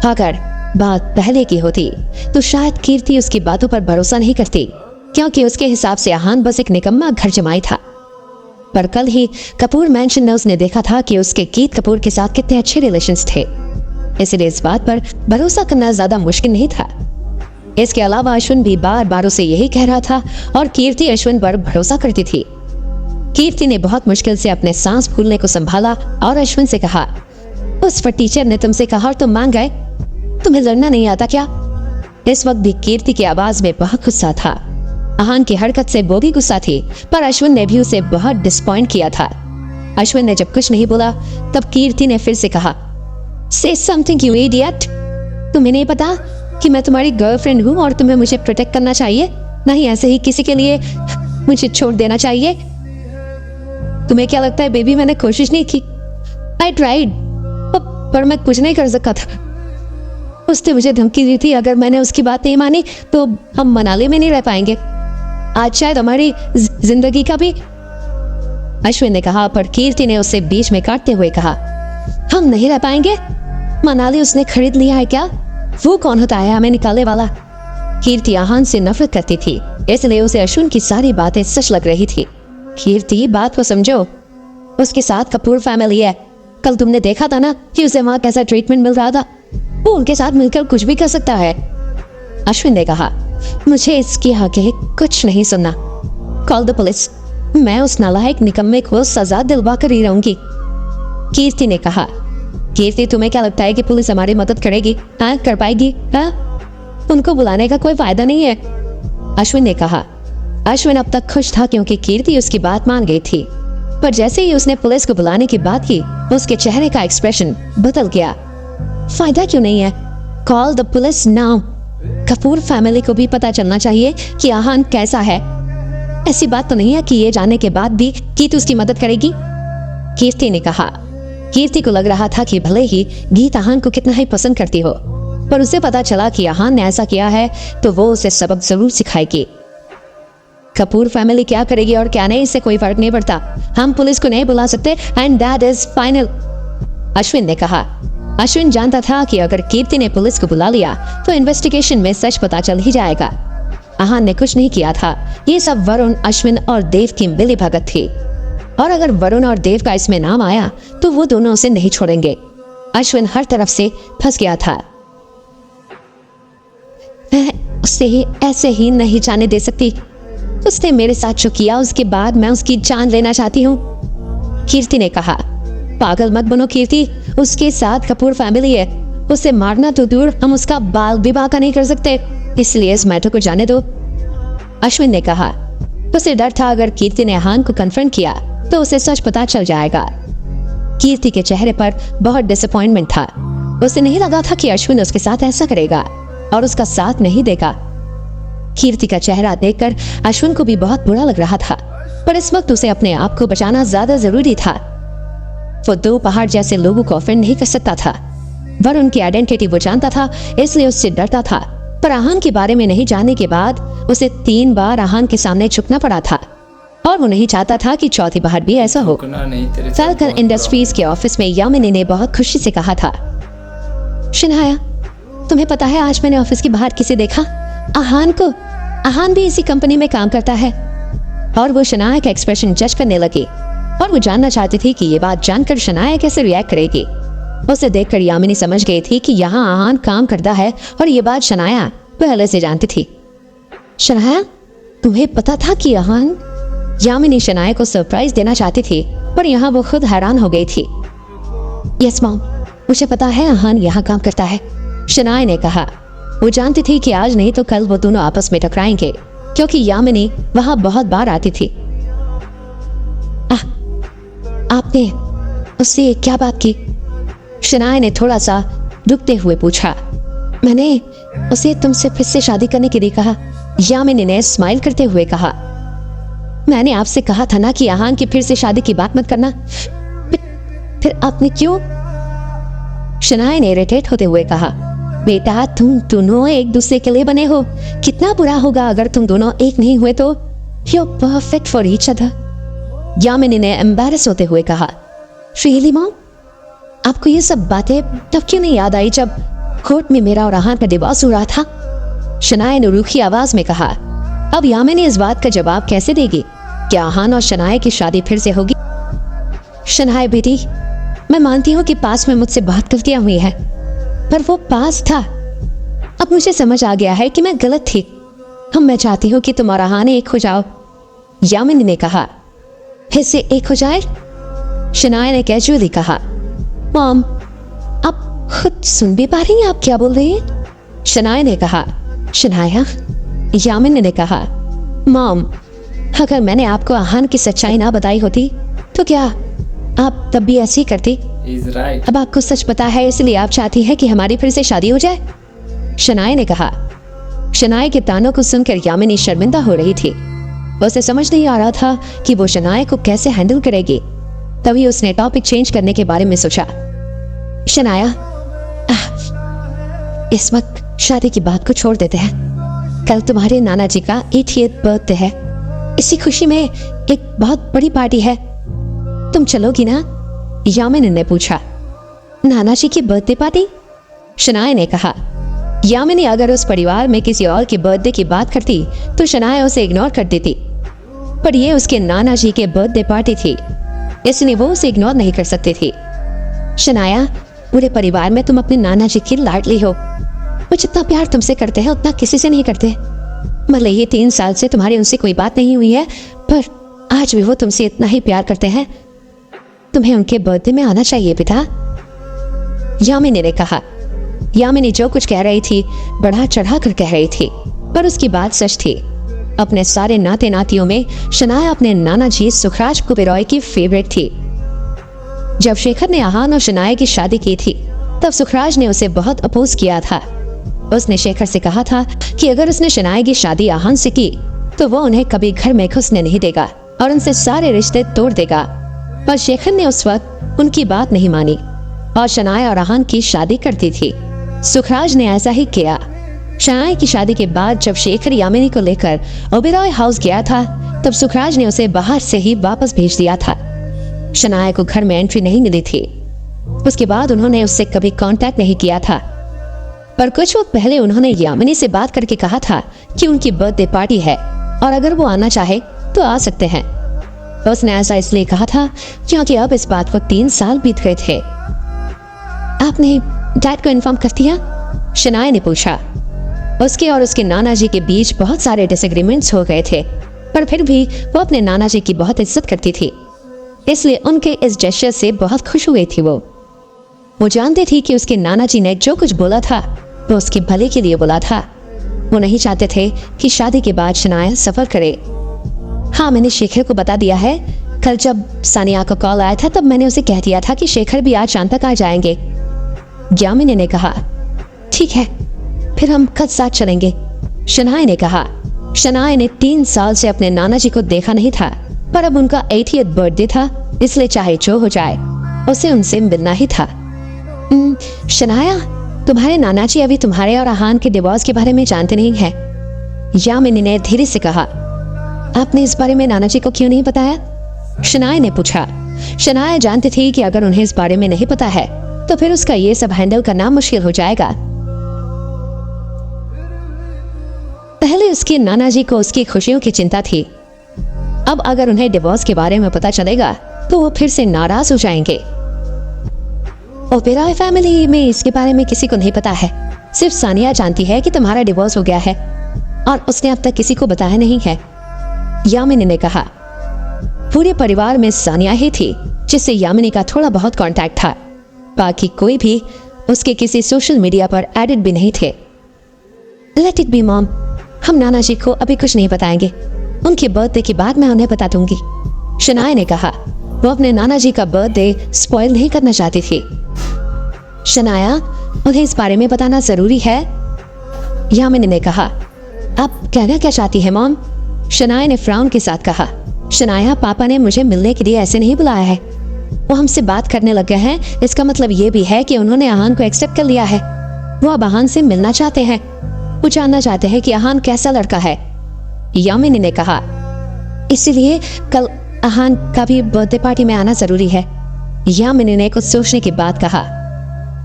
अगर बात पहले की होती तो शायद कीर्ति उसकी बातों पर भरोसा नहीं करती क्योंकि उसके हिसाब से आहन बस एक निकम्मा घर जमाई था। पर कल ही कपूर मैंशन में उसने देखा था कि उसके गीत कपूर के साथ कितने अच्छे रिलेशंस थे, इसलिए इस बात पर भरोसा करना ज्यादा मुश्किल नहीं था। इसके अलावा अश्विन भी बार बार उसे यही कह रहा था और कीर्ति अश्विन पर भरोसा करती थी। कीर्ति ने बहुत मुश्किल से अपने सांस फूलने को संभाला और अश्विन से कहा, उस पर टीचर ने तुमसे कहा और तुम मान गए? तुम्हें लड़ना नहीं आता क्या? इस वक्त भी कीर्ति की आवाज में बहुत गुस्सा था। आहन की हरकत से वो भी गुस्सा थी पर अश्विन ने भी उसे बहुत डिसपॉइंट किया था। अश्विन ने जब कुछ नहीं बोला तब कीर्ति ने फिर से कहा, Say something you idiot! तुम्हें नहीं पता कि मैं तुम्हारी गर्लफ्रेंड हूँ और तुम्हें मुझे प्रोटेक्ट करना चाहिए, नहीं ऐसे ही किसी के लिए मुझे छोड़ देना चाहिए। तुम्हें क्या लगता है बेबी मैंने कोशिश नहीं की? I tried, पर मैं कुछ नहीं कर सका था। उसने मुझे धमकी दी थी अगर मैंने उसकी बात नहीं मानी तो हम मनाली में नहीं रह पाएंगे, आज शायद हमारी जिंदगी का भी। अश्विन ने कहा पर कीर्ति ने उसे बीच में काटते हुए कहा, हम नहीं रह पाएंगे? मनाली उसने खरीद लिया है क्या? वो कौन होता है हमें निकालने वाला? कीर्ति आहन से नफरत करती थी इसलिए उसे अश्विन की सारी बातें सच लग रही थी। कीर्ति बात को समझो, उसके साथ कपूर फैमिली है। कल तुमने देखा था ना कि उसे वहां कैसा ट्रीटमेंट मिल रहा था। वो उनके साथ मिलकर कुछ भी कर सकता है। अश्विन ने कहा, मुझे इसके आगे कुछ नहीं सुनना। Call the police. मैं उस नालायक निकम्मे को सजा दिलवा कर ही रहूंगी। कीर्ति ने कहा। कीर्ति तुम्हें क्या लगता है कि पुलिस हमारी मदद करेगी? हाँ कर पाएगी? हाँ उनको बुलाने का कोई फायदा नहीं है, अश्विन ने कहा। अश्विन अब तक खुश था क्योंकि कीर्ति उसकी बात मान गई थी, पर जैसे ही उसने पुलिस को बुलाने की बात की उसके चेहरे का एक्सप्रेशन बदल गया। फायदा क्यों नहीं है? Call the police now. Kapoor family को भी पता चलना चाहिए कि आहन कैसा है। ऐसी बात तो नहीं है कि ये जानने के बाद भी कीर्ति उसकी मदद करेगी, कीर्ति ने कहा। कीर्ति को लग रहा था कि भले ही गीत आहान को कितना ही पसंद करती हो, पर उसे पता चला कि आहान ने ऐसा किया है तो वो उसे सबक जरूर सिखाएगी। कपूर फैमिली क्या करेगी और क्या नहीं, इससे कोई फर्क नहीं पड़ता। हम पुलिस को नहीं बुला सकते and that is final, Ashwin ने कहा। अश्विन जानता था कि अगर कीर्ति ने पुलिस को बुला लिया तो इन्वेस्टिगेशन में सच पता चल ही जाएगा। आहान ने कुछ नहीं किया था, ये सब वरुण, अश्विन और देव की मिलीभगत थी, और अगर वरुण और देव का इसमें नाम आया तो वो दोनों उसे नहीं छोड़ेंगे। अश्विन हर तरफ से फंस गया था। मैं उसे ऐसे ही नहीं जाने दे सकती। उसने मेरे साथ जो किया उसके बाद मैं उसकी जान लेना चाहती हूँ, कीर्ति ने कहा। पागल मत बनो कीर्ति, उसके साथ कपूर फैमिली है, उसे मारना तो दूर हम उसका बाल भी बांका नहीं कर सकते, इसलिए इस मैटर को जाने दो, अश्विन ने कहा। उसे डर था अगर कीर्ति ने आहान को कन्फ्रंट किया तो उसे सच पता चल जाएगा। कीर्ति के चेहरे पर बहुत डिसअपॉइंटमेंट था। उसे नहीं लगा था कि अश्विन उसके साथ ऐसा करेगा और उसका साथ नहीं देगा। कीर्ति का चेहरा देखकर अश्विन को भी बहुत बुरा लग रहा था, पर इस वक्त उसे अपने आप को बचाना ज्यादा जरूरी था। वो दो पहाड़ जैसे लोगों को ऑफेंड नहीं कर सकता था। वरुण की आइडेंटिटी वो जानता था, इसलिए उससे डरता था, पर आहान के बारे में नहीं जानने के बाद उसे 3 बार आहान के सामने झुकना पड़ा था, और वो नहीं चाहता था कि चौथी बार भी ऐसा हो। फैल्कन इंडस्ट्रीज के ऑफिस में यामिनी ने बहुत खुशी से कहा था, शनाया, तुम्हें पता है आज मैंने ऑफिस के बाहर किसे देखा? आहान को। आहान भी इसी कंपनी में काम करता है। और वो शनाया का एक्सप्रेशन जज करने लगी, और वो जानना चाहती थी कि ये बात जानकर शनाया कैसे रिएक्ट करेगी। उसे देखकर यामिनी समझ गई थी कि यहाँ आहान काम करता है, और ये बात शनाया पहले से जानती थी। शनाया, तुम्हें पता था कि आहान? यामिनी शनाया को सरप्राइज देना चाहती थी, पर यहाँ वो खुद हैरान हो गई थी। यस मॉम, मुझे पता है आहान यहाँ काम करता है, शनाया ने कहा। वो जानती थी कि आज नहीं तो कल वो दोनों आपस में टकराएंगे, क्योंकि यामिनी वहां बहुत बार आती थी। आपने उससे क्या बात की? शनाया ने थोड़ा सा रुकते हुए पूछा। मैंने उसे तुमसे फिर से शादी करने के लिए कहा, यामिनी ने स्माइल करते हुए कहा। मैंने आपसे कहा था ना कि आहान की फिर से शादी की बात मत करना। फिर आपने क्यों? शनाया ने इरिटेट होते हुए कहा। बेटा, तुम दोनों एक दूसरे के लिए बने हो, कितना बुरा होगा अगर तुम दोनों एक नहीं हुए तो। You are perfect for each other, Yamini ने एम्बैरेस होते हुए कहा। रियली मॉम, आपको ये सब बातें तब क्यों नहीं याद आई जब कोर्ट में मेरा और आहान का डिवोर्स हो रहा था? शनाया ने रूखी आवाज में कहा। अब यामिनी इस बात का जवाब कैसे देगी? क्या आहान और शनाया की शादी फिर से होगी? शनाया बेटी, मैं मानती हूँ कि पास में मुझसे बहुत गलतियां हुई है, पर वो पास था। अब मुझे समझ आ गया है कि मैं गलत थी। हम मैं चाहती हूँ कि तुम और आहान एक हो जाओ, यामिनी ने कहा। हिस्से एक हो जाए, शनाया ने कैजुअली कहा। मॉम, आप खुद सुन भी पा रही हैं आप क्या बोल रही हैं? शनाया ने कहा। शनाया, यामिनी ने कहा। मॉम, अगर मैंने आपको आहान की सच्चाई ना बताई होती तो क्या आप तब भी ऐसी करती? right. अब आपको सच पता है, इसलिए आप चाहती हैं कि हमारी फिर से शादी हो जाए, शनाया ने कहा। शनाया के तानों को सुनकर यामिनी शर्मिंदा हो रही थी। उसे समझ नहीं आ रहा था कि वो शनाया को कैसे हैंडल करेगी। तभी उसने टॉपिक चेंज करने के बारे में सोचा। शनाया, इस वक्त शादी की बात को छोड़ देते हैं। कल तुम्हारे नाना जी का 80th बर्थडे है। इसी खुशी में एक बहुत बड़ी पार्टी है, तुम चलोगी ना? यामिनी ने पूछा। नाना जी की बर्थडे पार्टी? शनाया ने कहा। यामिनी अगर उस परिवार में किसी और के बर्थडे की बात करती तो शनाया उसे इग्नोर कर देती, पर ये उसके नाना जी के बर्थडे पार्टी थी, इसलिए वो उसे इग्नोर नहीं कर सकती थी। शनाया, पूरे परिवार में तुम अपने नाना जी की लाडली हो। वो जितना प्यार तुमसे करते हैं उतना किसी से नहीं करते। भले ये 3 साल से तुम्हारी उनसे कोई बात नहीं हुई है, पर आज भी वो तुमसे इतना ही प्यार करते हैं। तुम्हें उनके बर्थडे में आना चाहिए बेटा, यामिनी ने कहा। यामिनी जो कुछ कह रही थी बढ़ा चढ़ा कर कह रही थी, पर उसकी बात सच थी। अपने सारे नाते नातियों में शनाया अपने नाना जी सुखराज कुबेरॉय की फेवरेट थी। जब शेखर ने आहान और शनाया की शादी की थी तब सुखराज ने उसे बहुत अपोज किया था। उसने शेखर से कहा था कि अगर उसने शनाया की शादी आहान से की तो वो उन्हें कभी घर में घुसने नहीं देगा और उनसे सारे रिश्ते तोड़ देगा। पर शेखर ने उस वक्त उनकी बात नहीं मानी और शनाया और आहान की शादी कर दी थी। सुखराज ने ऐसा ही किया। शनाया की शादी के बाद जब शेखर यामिनी को लेकर ओबेरॉय हाउस गया था, तब सुखराज ने उसे बाहर से ही वापस भेज दिया था। शनाया को घर में एंट्री नहीं मिली थी। उसके बाद उन्होंने उससे कभी कांटेक्ट नहीं किया था। पर कुछ वक्त पहले उन्होंने यामिनी से बात करके कहा था कि उनकी बर्थडे पार्टी है और अगर वो आना चाहे तो आ सकते हैं। उसने ऐसा इसलिए कहा था क्योंकि अब इस बात को 3 साल बीत गए थे। आपने डैड को इन्फॉर्म कर दिया? शनाया ने पूछा। उसके और उसके नाना जी के बीच बहुत सारे डिसएग्रीमेंट्स हो गए थे, पर फिर भी वो अपने नाना जी की बहुत इज्जत करती थी, इसलिए उनके इस जेस्चर से बहुत खुश हुई थी। वो जानती थी कि उसके नाना जी ने जो कुछ बोला था वो उसके भले के लिए बोला था। वो नहीं चाहते थे कि शादी के बाद शनाया सफर करे। हाँ, मैंने शेखर को बता दिया है। कल जब सानिया का कॉल आया था तब मैंने उसे कह दिया था कि शेखर भी आज शाम तक आ जाएंगे। यामिनी ने कहा। ठीक है, फिर हम कल साथ चलेंगे, शनाया ने कहा। शनाया ने 3 साल से अपने नाना जी को देखा नहीं था, पर अब उनका 80th बर्थडे था, इसलिए चाहे जो हो जाए उसे उनसे मिलना ही था। शनाया, तुम्हारे नाना जी अभी तुम्हारे और आहान के डिवोर्स के बारे में जानते नहीं है, यामिनी ने धीरे से कहा। आपने इस बारे में नाना जी को क्यों नहीं बताया? शनाया ने पूछा। शनाया जानती थी कि अगर उन्हें इस बारे में नहीं पता है तो फिर उसका ये सब हैंडल करना मुश्किल हो जाएगा। पहले उसके नाना जी को उसकी खुशियों की चिंता थी। अब अगर उन्हें डिवोर्स के बारे में पता चलेगा तो वो फिर से नाराज हो जाएंगे। ओबेरॉय फैमिली में इसके बारे में किसी को नहीं पता है। सिर्फ सानिया जानती है कि तुम्हारा डिवोर्स हो गया है और उसने अब तक किसी को बताया नहीं है, यामिनी ने कहा। पूरे परिवार में सानिया ही थी जिससे यामिनी का थोड़ा बहुत कांटेक्ट था। बाकी कोई भी उसके किसी सोशल मीडिया पर एडिट भी नहीं थे। लेट इट बी मॉम, हम नाना जी को अभी कुछ नहीं बताएंगे। उनके बर्थडे के बाद मैं उन्हें बता दूंगी, शनाया ने कहा। वो अपने नाना जी का बर्थडे स्पॉइल नहीं करना चाहती थी। शनाया, उन्हें इस बारे में बताना जरूरी है, यामिनी ने कहा। आप कहना क्या चाहती है मॉम? शनाया ने फ्राउन के साथ कहा। शनाया, पापा ने मुझे मिलने के लिए ऐसे नहीं बुलाया है। वो हमसे बात करने लग गए हैं, इसका मतलब ये भी है कि उन्होंने आहान को एक्सेप्ट कर लिया है। वो अब आहान से मिलना चाहते हैं। वो जानना चाहते हैं कि आहान कैसा लड़का है, यामिनी ने कहा। इसीलिए कल आहान का भी बर्थडे पार्टी में आना जरूरी है, यामिनी ने कुछ सोचने के बाद कहा।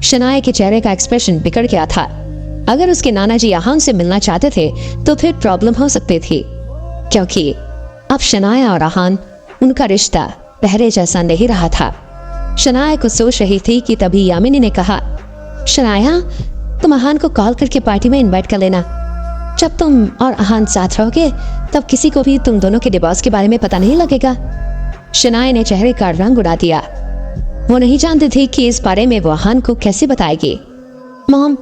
शनाया के चेहरे का एक्सप्रेशन बिगड़ गया था। अगर उसके नाना जी आहान से मिलना चाहते थे तो फिर प्रॉब्लम हो सकती थी, क्योंकि अब शनाया और आहान, उनका रिश्ता पहले जैसा नहीं रहा था। शनाया को सोच रही थी कि तभी यामिनी ने कहा, शनाया, तुम आहान को कॉल करके पार्टी में इनवाइट कर लेना। जब तुम और आहान साथ रहोगे तब किसी को भी तुम दोनों के डिवोर्स के बारे में पता नहीं लगेगा। शनाया ने चेहरे का रंग उड़ा दिया। वो नहीं जानती थी कि इस बारे में वो आहान को कैसे बताएगी। मॉम,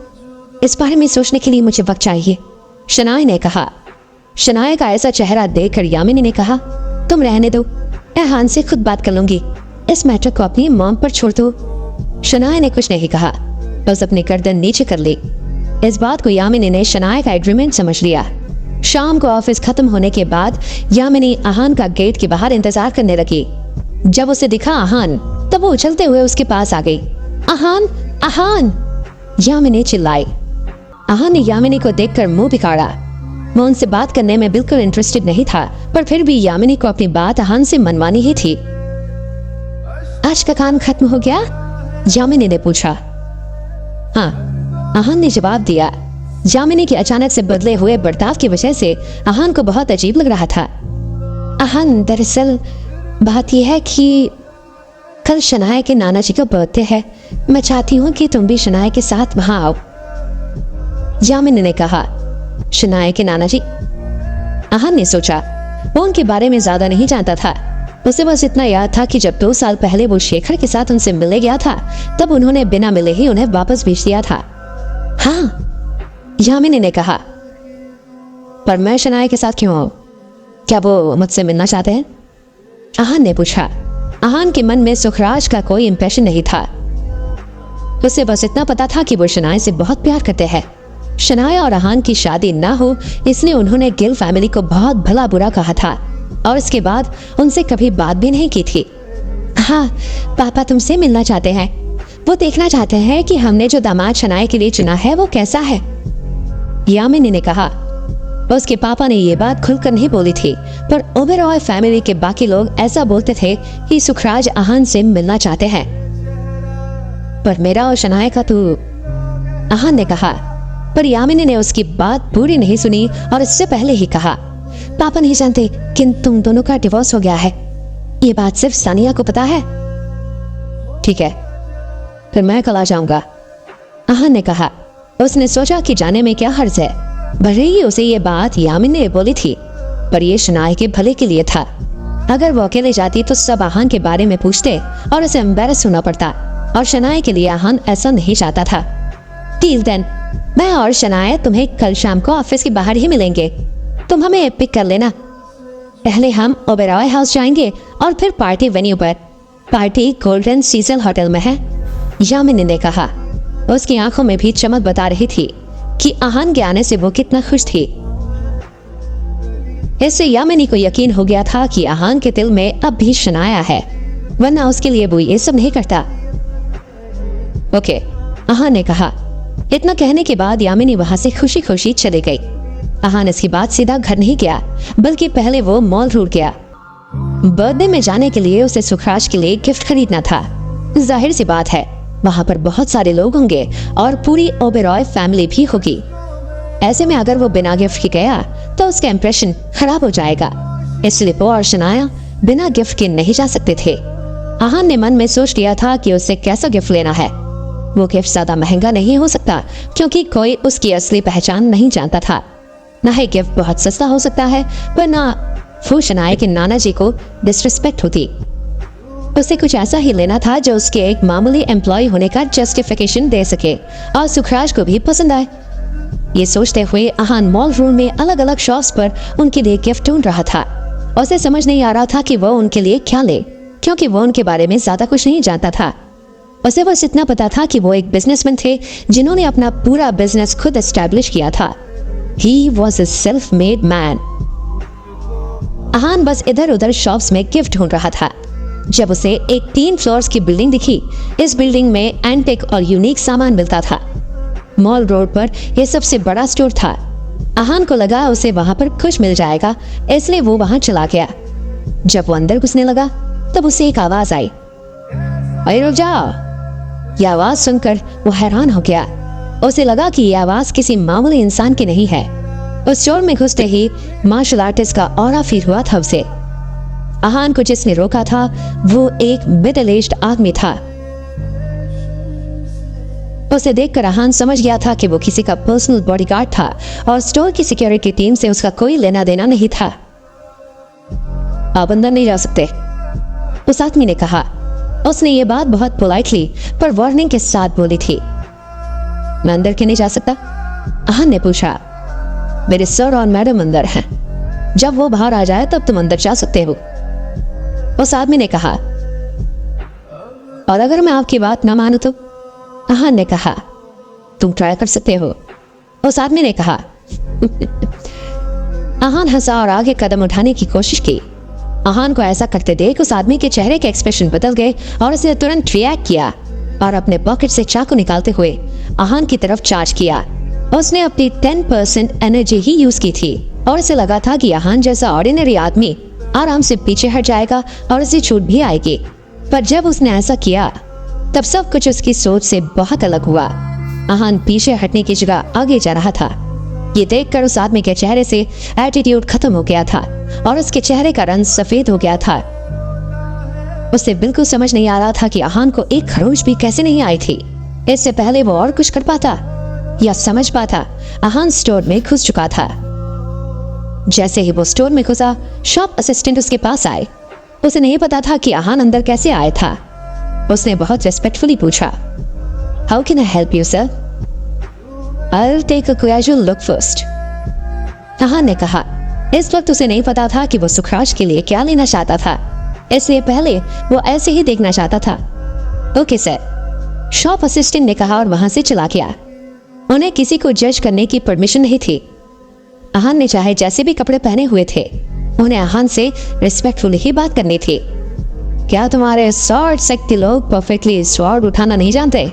इस बारे में सोचने के लिए मुझे वक्त चाहिए, शनाया ने कहा। शनाया का ऐसा चेहरा देखकर यामिनी ने कहा, तुम रहने दो, मैं आहान से खुद बात कर लूंगी। इस मैटर को अपनी मॉम पर छोड़ दो। शनाया ने कुछ नहीं कहा, बस अपनी गर्दन नीचे कर ली। इस बात को यामिनी ने शनाया का एग्रीमेंट समझ लिया। शाम को ऑफिस खत्म होने के बाद यामिनी आहान का गेट के बाहर इंतजार करने लगी। जब उसे दिखा आहान, तब वो उछलते हुए उसके पास आ गई। आहान, आहान, यामिनी चिल्लाई। आहान ने यामिनी को देखकर मुंह बिगाड़ा। वो उनसे बात करने में बिल्कुल इंटरेस्टेड नहीं था, पर फिर भी यामिनी को अपनी बात आहान से मनवानी ही थी। आज का काम खत्म हो गया? यामिनी ने पूछा। हाँ, आहान ने जवाब दिया। यामिनी के अचानक से बदले हुए बर्ताव की वजह से आहान को बहुत अजीब लग रहा था। आहान, दरअसल बात यह है कि कल शनाया के नाना जी का बर्थडे है। मैं चाहती हूँ कि तुम भी शनाया के साथ वहां आओ, यामिनी ने कहा। शनाया के नाना जी? आहान ने सोचा। वो उनके बारे में ज्यादा नहीं जानता था। उसे बस इतना याद था कि जब 2 साल पहले वो शेखर के साथ उनसे मिलने गया था, तब उन्होंने बिना मिले ही उन्हें वापस भेज दिया था। हाँ, यामिनी ने कहा। पर मैं शनाया के साथ क्यों आऊं? क्या वो मुझसे मिलना चाहते हैं? आहान ने पूछा। आहान के मन में सुखराज का कोई इंप्रेशन नहीं था। उसे बस इतना पता था कि वो शनाया से बहुत प्यार करते हैं। शनाया और आहान की शादी ना हो इसलिए उन्होंने गिल फैमिली को बहुत भला बुरा कहा था और इसके बाद उनसे कभी बात भी नहीं की थी। हाँ, पापा तुमसे मिलना चाहते हैं। वो देखना चाहते हैं कि हमने जो दामाद शनाए के लिए चुना है वो कैसा है, यामिनी ने कहा। उसके पापा ने ये बात खुलकर नहीं बोली थी, पर ओबेरॉय फैमिली के बाकी लोग ऐसा बोलते थे कि सुखराज आहान से मिलना चाहते हैं। पर मेरा और शनाए का तो, आहान ने कहा। पर यामिनी ने उसकी बात पूरी नहीं सुनी और इससे पहले ही कहा, पापा नहीं जानते कि तुम दोनों का डिवोर्स हो गया है। ये बात सिर्फ सानिया को पता है। ठीक है, फिर मैं कल आ जाऊंगा, आहान ने कहा। उसने सोचा कि जाने में क्या हर्ज है। भले ही उसे ये बात यामिनी ने बोली थी, पर ये शनाए के भले के लिए था। अगर वो अकेले जाती तो सब आहान के बारे में पूछते और उसे एम्बेरस होना पड़ता, और शनाए के लिए आहान ऐसा नहीं चाहता था। टिल देन, मैं और शनाए तुम्हें कल शाम को ऑफिस के बाहर ही मिलेंगे। तुम हमें पिक कर लेना। पहले हम ओबेरॉय हाउस जाएंगे और फिर पार्टी वेन्यू पर। पार्टी गोल्डन सीजल होटल में है, यामिनी ने कहा। उसकी आंखों में भी चमक बता रही थी कि आहान के आने से वो कितना खुश थी। इससे यामिनी को यकीन हो गया था कि आहान के दिल में अब भी शनाया है, वरना उसके लिए वो ये सब नहीं करता। ओके, आहान ने कहा। इतना कहने के बाद यामिनी वहां से खुशी खुशी चली गई। आहान इसकी बात सीधा घर नहीं गया, बल्कि पहले वो मॉल रोड गया। बर्थडे में जाने के लिए उसे सुखराज के लिए गिफ्ट खरीदना था। जाहिर सी बात है, वहां पर बहुत सारे लोग होंगे और पूरी ओबेरॉय फैमिली भी होगी। ऐसे में अगर वो बिना गिफ्ट के गया तो उसका इंप्रेशन खराब हो जाएगा। इसलिए वो और शनाया बिना गिफ्ट के नहीं जा सकते थे। आहान ने मन में सोच लिया था कि उसे कैसा गिफ्ट लेना है। वो गिफ्ट ज्यादा महंगा नहीं हो सकता, क्योंकि कोई उसकी असली पहचान नहीं जानता था। ना ही गिफ्ट बहुत सस्ता हो सकता है, पर ना वो शनाया के नाना जी को डिसरिस्पेक्ट होती। उसे कुछ ऐसा ही लेना था जो उसके एक मामूली एम्प्लॉय होने का जस्टिफिकेशन दे सके और सुखराज को भी पसंद आए। ये सोचते हुए आहान मॉल रोड में अलग अलग शॉप्स पर उनके लिए गिफ्ट ढूंढ रहा था। उसे समझ नहीं आ रहा था कि वो उनके लिए क्या ले, क्योंकि वो उनके बारे में ज्यादा कुछ नहीं जानता था। उसे बस इतना पता था कि वो एक बिजनेसमैन थे जिन्होंने अपना पूरा बिजनेस खुद एस्टैब्लिश किया था। He was a self-made man. आहान बस इधर उधर शॉप्स में गिफ्ट ढूंढ रहा था जब उसे एक 3 फ्लोर्स की बिल्डिंग दिखी। इस बिल्डिंग में एंटिक और यूनिक सामान मिलता था। मॉल रोड पर यह सबसे बड़ा स्टोर था। आहान को लगा उसे वहां पर कुछ मिल जाएगा, इसलिए वो वहां चला गया। जब वो अंदर घुसने लगा तब उसे एक आवाज आई, अरे रुक जाओ। यह आवाज सुनकर वो हैरान हो गया। उसे लगा कि यह आवाज किसी मामूली इंसान की नहीं है। उस स्टोर में घुसते ही मार्शल आर्टिस्ट का ऑरा फील हुआ था उसे। आहान को जिसने रोका था वो एक मिडिल एज्ड आदमी था। उसे देखकर आहान समझ गया था कि वो किसी का पर्सनल बॉडीगार्ड था और स्टोर की सिक्योरिटी टीम से उसका कोई लेना देना नहीं था। आप अंदर नहीं जा सकते, उस आदमी ने कहा। उसने ये बात बहुत पोलाइटली पर वार्निंग के साथ बोली थी। मैं अंदर क्यों नहीं जा सकता? आहान ने पूछा। मेरे सर और मैडम अंदर हैं, जब वो बाहर आ जाए तब तुम अंदर जा सकते हो, उस आदमी ने कहा। और अगर मैं आपकी बात ना मानूं तो? आहान ने कहा। तुम ट्राई कर सकते हो, उस आदमी ने कहा। आहान हंसा और आगे कदम उठाने की कोशिश की। आहान को ऐसा करते देख उस आदमी के चेहरे के एक्सप्रेशन बदल गए और उसने तुरंत रिएक्ट किया और अपने पॉकेट से चाकू निकालते हुए आहान की तरफ चार्ज किया। उसने अपनी 10% एनर्जी ही यूज की थी और उसे लगा था कि आहान जैसा ऑर्डिनरी आदमी आराम से पीछे हट जाएगा और उसे छूट भी आएगी। पर जब उसने ऐसा किया तब सब कुछ उसकी सोच से बहुत अलग हुआ। आहान पीछे हटने की जगह आगे जा रहा था। ये देखकर उस आदमी के चेहरे से एटीट्यूड खत्म हो गया था और उसके चेहरे का रंग सफेद हो गया था। उसे बिल्कुल समझ नहीं आ रहा था कि आहान को एक खरोच भी कैसे नहीं आई थी। इससे पहले वो और कुछ कर पाता या समझ पाता। आहान स्टोर में घुस चुका था। जैसे ही वो स्टोर में घुसा, शॉप असिस्टेंट उसके पास आए। उसे नहीं पता था कि आहान अंदर कैसे आया था। उसने बहुत रेस्पेक्टफुली पूछा, how can I help you sir? I'll take a casual look first. आहान ने कहा। इस वक्त उसे नहीं पता था कि वो सुखराज के लिए क्या लेना चाहता था, इसलिए पहले वो ऐसे ही देखना चाहता था। ओके सर, शॉप असिस्टेंट ने कहा और वहां से चला गया। उन्हें किसी को जज करने की परमिशन नहीं थी। आहान ने चाहे जैसे भी कपड़े पहने हुए थे, उन्हें आहान से रिस्पेक्टफुल ही बात करनी थी। क्या तुम्हारे शॉर्ट शक्ति लोग परफेक्टली स्वॉर्ड उठाना नहीं जानते?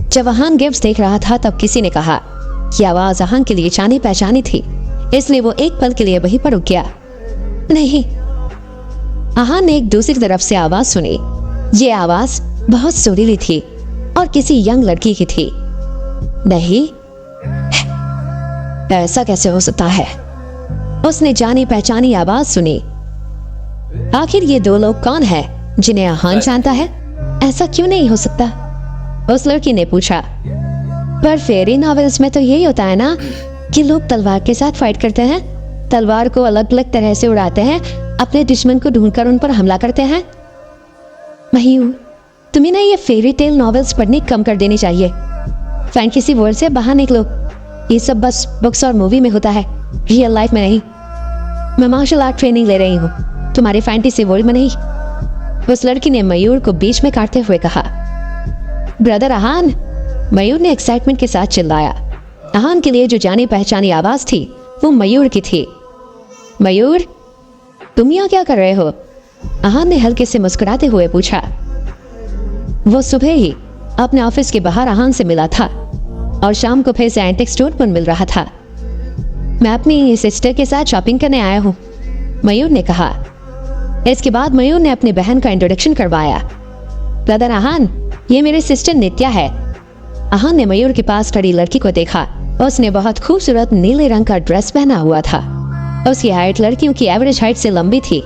जब अहान गिफ्ट्स देख रहा था तब किसी ने कहा कि आवाज अहान के लिए जानी पहचानी थी, इसलिए वो एक पल के लिए वहीं पर रुक गया। नहीं, अहान ने एक दूसरी तरफ से आवाज सुनी। ये आवाज बहुत सुरीली थी और किसी यंग लड़की की थी। नहीं, ऐसा कैसे हो सकता है? उसने जानी पहचानी आवाज सुनी। आखिर ये दो लोग कौन है जिन्हें अहान जानता है? ऐसा क्यों नहीं हो सकता? उस लड़की ने पूछा। पर फेरी नॉवेल्स में तो यही होता है ना कि लोग तलवार के साथ फाइट करते हैं, तलवार को अलग अलग तरह से उड़ाते हैं, अपने दुश्मन को ढूंढकर उन पर हमला करते हैं। मयूर, तुम्हें ना ये फेरी टेल नॉवेल्स पढ़नी कम कर देनी चाहिए। फैंटेसी वर्ल्ड से बाहर निकलो। ये सब बस बुक्स और मूवी में होता है, रियल लाइफ में नहीं। मैं मार्शल आर्ट ट्रेनिंग ले रही हूँ, तुम्हारे फैंटेसी वर्ल्ड में नहीं। उस लड़की ने मयूर को बीच में काटते हुए कहा। ब्रदर अहान, मयूर ने एक्साइटमेंट के साथ चिल्लाया। अहान के लिए जो जानी पहचानी आवाज थी वो मयूर की थी। मयूर, तुम यहाँ क्या कर रहे हो? अहान ने हल्के से मुस्कुराते हुए पूछा। वो सुबह ही अपने ऑफिस के बाहर अहान से मिला था और शाम को फिर से एंटिक स्टोर पर मिल रहा था। मैं अपनी सिस्टर के साथ शॉपिंग करने आया हूँ, मयूर ने कहा। इसके बाद मयूर ने अपनी बहन का इंट्रोडक्शन करवाया। ब्रदर अहान, ये मेरी सिस्टर नित्या है। अहान ने मयूर के पास खड़ी लड़की को देखा। उसने बहुत खूबसूरत नीले रंग का ड्रेस पहना हुआ था। उसकी हाइट लड़कियों की एवरेज हाइट से लंबी थी।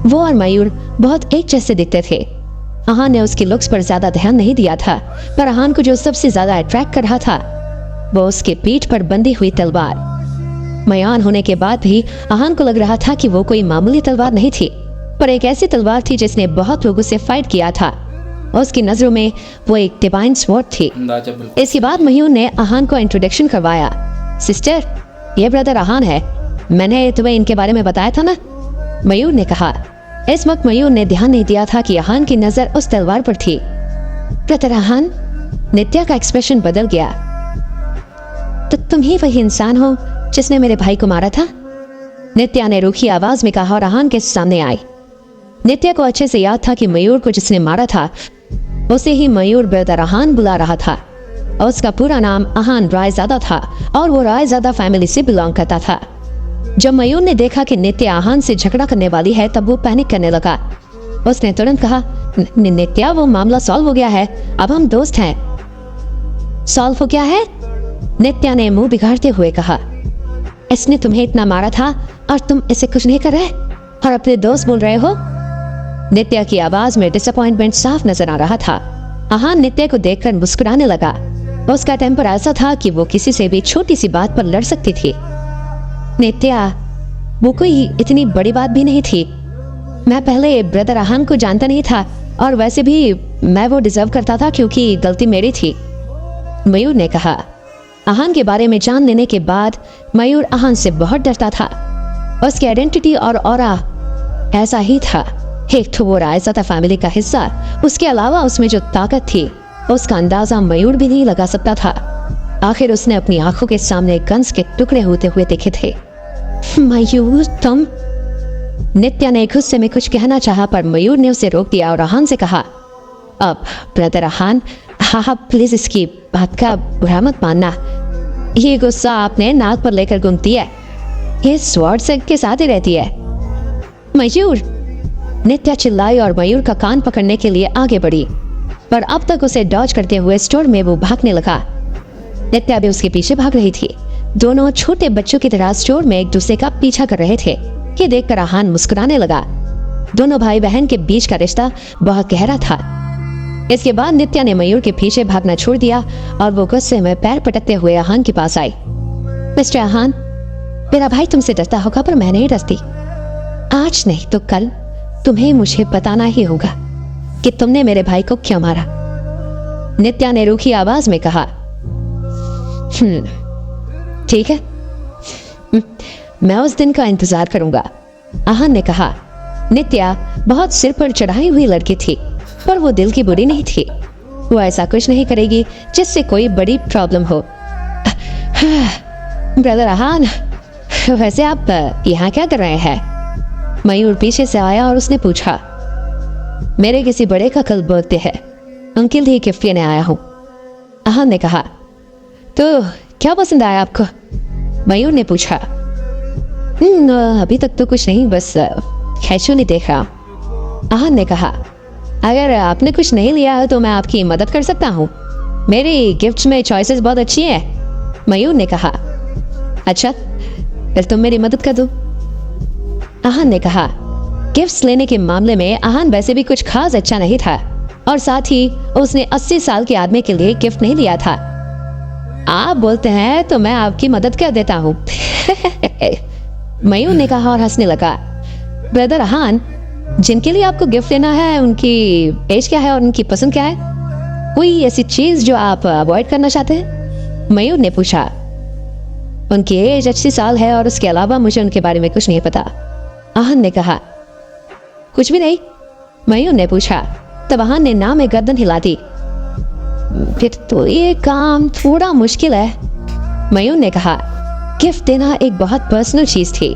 वो और मयूर बहुत एक जैसे दिखते थे। अहान ने उसकी लुक्स पर ज्यादा ध्यान नहीं दिया था, पर अहान को जो सबसे ज्यादा अट्रैक्ट कर रहा था वो उसके पीठ पर बंधी हुई तलवार। मयान होने के बाद भी अहान को लग रहा था कि वो कोई मामूली तलवार नहीं थी, पर एक ऐसी तलवार थी जिसने बहुत लोगों से फाइट किया था। उसकी नजरों में वो एक डिवाइन स्वॉर्ड थी। इसके बाद मयूर ने अहान को इंट्रोडक्शन करवाया। सिस्टर, ये ब्रदर अहान है, मैंने तुम्हें इनके बारे में बताया था ना, मयूर ने कहा। इस वक्त मयूर ने ध्यान नहीं दिया था कि अहान की नजर उस तलवार पर थी। ब्रदर अहान, नित्या का एक्सप्रेशन बदल गया। तो तुम ही वही इंसान हो जिसने मेरे भाई को मारा था? नित्या ने रूखी आवाज में कहा और अहान के सामने आई। नित्या को अच्छे से याद था कि मयूर को जिसने मारा था उसे ही मयूर ब्रदर अहान बुला रहा था। उसका पूरा नाम अहान रायजादा था और वो रायजादा फैमिली से बिलोंग करता था। जब मयूर ने देखा कि नित्या अहान से झगड़ा करने वाली है तब वो पैनिक करने लगा। उसने तुरंत कहा, नित्या, वो मामला सॉल्व हो गया है, अब हम दोस्त हैं। सॉल्व हो गया है? नित्या ने मुंह बिगाड़ते हुए कहा। इसने तुम्हें इतना मारा था और तुम इसे कुछ नहीं कर रहे और अपने दोस्त बोल रहे हो? नित्या की आवाज में डिसअपॉइंटमेंट साफ नजर आ रहा था। अहान नित्या को देखकर मुस्कुराने लगा। उसका टेम्पर ऐसा था कि वो किसी से भी छोटी सी बात पर लड़ सकती थी। नित्या, वो कोई इतनी बड़ी बात भी नहीं थी। मैं पहले ब्रदर अहान को जानता नहीं था और वैसे भी मैं वो डिजर्व करता था क्योंकि गलती मेरी थी, मयूर ने कहा। अहान के बारे में जान लेने के बाद मयूर अहान से बहुत डरता था। उसकी आइडेंटिटी और ऑरा ऐसा ही था। एक तो वो रायजादा फैमिली का हिस्सा, उसके अलावा उसमें जो ताकत थी उसका अंदाजा मयूर भी नहीं लगा सकता था। आखिर उसने अपनी आंखों के सामने गन्स के टुकड़े होते हुए देखे थे। मयूर, तुम? नित्या ने गुस्से में कुछ कहना चाहा पर मयूर ने उसे रोक दिया और अहान से कहा, अब ब्रदर अहान, हाँ प्लीज इसकी बात का बुरा मत मानना। ये गुस्सा आपने नाक पर लेकर घूमती है, ये स्वॉर्ड से के साथ ही रहती है। मयूर, नित्या चिल्लाई और मयूर का कान पकड़ने के लिए आगे बढ़ी, पर अब तक उसे डॉज करते हुए स्टोर में वो भागने लगा। नित्या भी उसके पीछे भाग रही थी। दोनों छोटे बच्चों की तरह स्टोर में एक दूसरे का पीछा कर रहे थे। ये देखकर अहान मुस्कुराने लगा। दोनों भाई बहन के बीच का रिश्ता बहुत गहरा था। इसके बाद नित्या ने मयूर के पीछे भागना छोड़ दिया और वो गुस्से में पैर पटकते हुए अहान के पास आई। मिस्टर अहान, मेरा भाई तुमसे डरता होगा पर मैं नहीं डरती। आज नहीं तो कल तुम्हें मुझे बताना ही होगा कि तुमने मेरे भाई को क्यों मारा, नित्या ने रूखी आवाज में कहा। ठीक है, मैं उस दिन का इंतजार करूंगा, अहान ने कहा। नित्या बहुत सिर पर चढ़ाई हुई लड़की थी, पर वो दिल की बुरी नहीं थी। वो ऐसा कुछ नहीं करेगी जिससे कोई बड़ी प्रॉब्लम हो। ब्रदर अहान, वैसे आप यहाँ क्या कर रहे हैं? मयूर पीछे से आया और उसने पूछा। मेरे किसी बड़े का कल बर्थडे है, उनके लिए गिफ्ट लेने आया हूँ। आहान ने कहा। तो क्या पसंद आया आपको? मयूर ने पूछा। अभी तक तो कुछ नहीं, बस खैचू नहीं देख रहा। आहान ने कहा, अगर आपने कुछ नहीं लिया है तो मैं आपकी मदद कर सकता हूँ, मेरी गिफ्ट्स में चॉइसेस बहुत अच्छी हैं। मयूर ने कहा। अच्छा, फिर तुम मेरी मदद कर दो। आहान ने कहा। गिफ्ट्स लेने के मामले में आहान वैसे भी कुछ खास अच्छा नहीं था, और साथ ही उसने 80 साल के आदमी के लिए गिफ्ट नहीं लिया था। आप बोलते हैं तो मैं आपकी मदद कर देता हूँ। मयूर ने कहा और हंसने लगा। ब्रदर आहान, जिनके लिए आपको गिफ्ट लेना है उनकी एज क्या है और उनकी पसंद क्या है? कोई ऐसी चीज जो आप अवॉइड करना चाहते हैं? मयूर ने पूछा। उनकी एज 80 साल है और उसके अलावा मुझे उनके बारे में कुछ नहीं पता। आहान ने कहा। कुछ भी नहीं? मयूर ने पूछा। तब आहान ने ना में गर्दन हिला दी। फिर तो ये काम थोड़ा मुश्किल है, मयूर ने कहा। गिफ्ट देना एक बहुत पर्सनल चीज थी।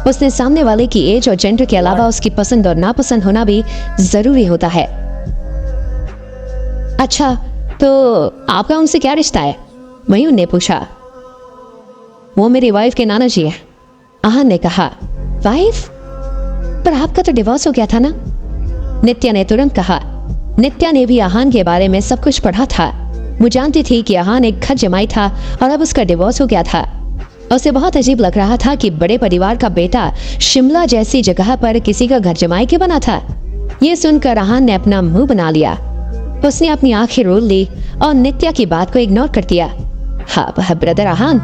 उसने सामने वाले की एज और जेंडर के अलावा उसकी पसंद और नापसंद होना भी जरूरी होता है। अच्छा, तो आपका उनसे क्या रिश्ता है? मयूर ने पूछा। वो मेरी वाइफ के नाना जी है, आहान ने कहा। वाइफ? पर आपका तो डिवोर्स हो गया था ना? नित्या ने तुरंत कहा। नित्या ने भी आहान के बारे में सब कुछ पढ़ा था। वो जानती थी कि आहान एक घर जमाई था और अब उसका डिवोर्स हो गया था। उसे बहुत अजीब लग रहा था कि बड़े परिवार का बेटा शिमला जैसी जगह पर किसी का घर जमाई क्यों बना था। ये सुनकर आहान ने अपना मुंह बना लिया। उसने अपनी आंखें रोल ली और नित्या की बात को इग्नोर कर दिया। हाँ ब्रदर आहान,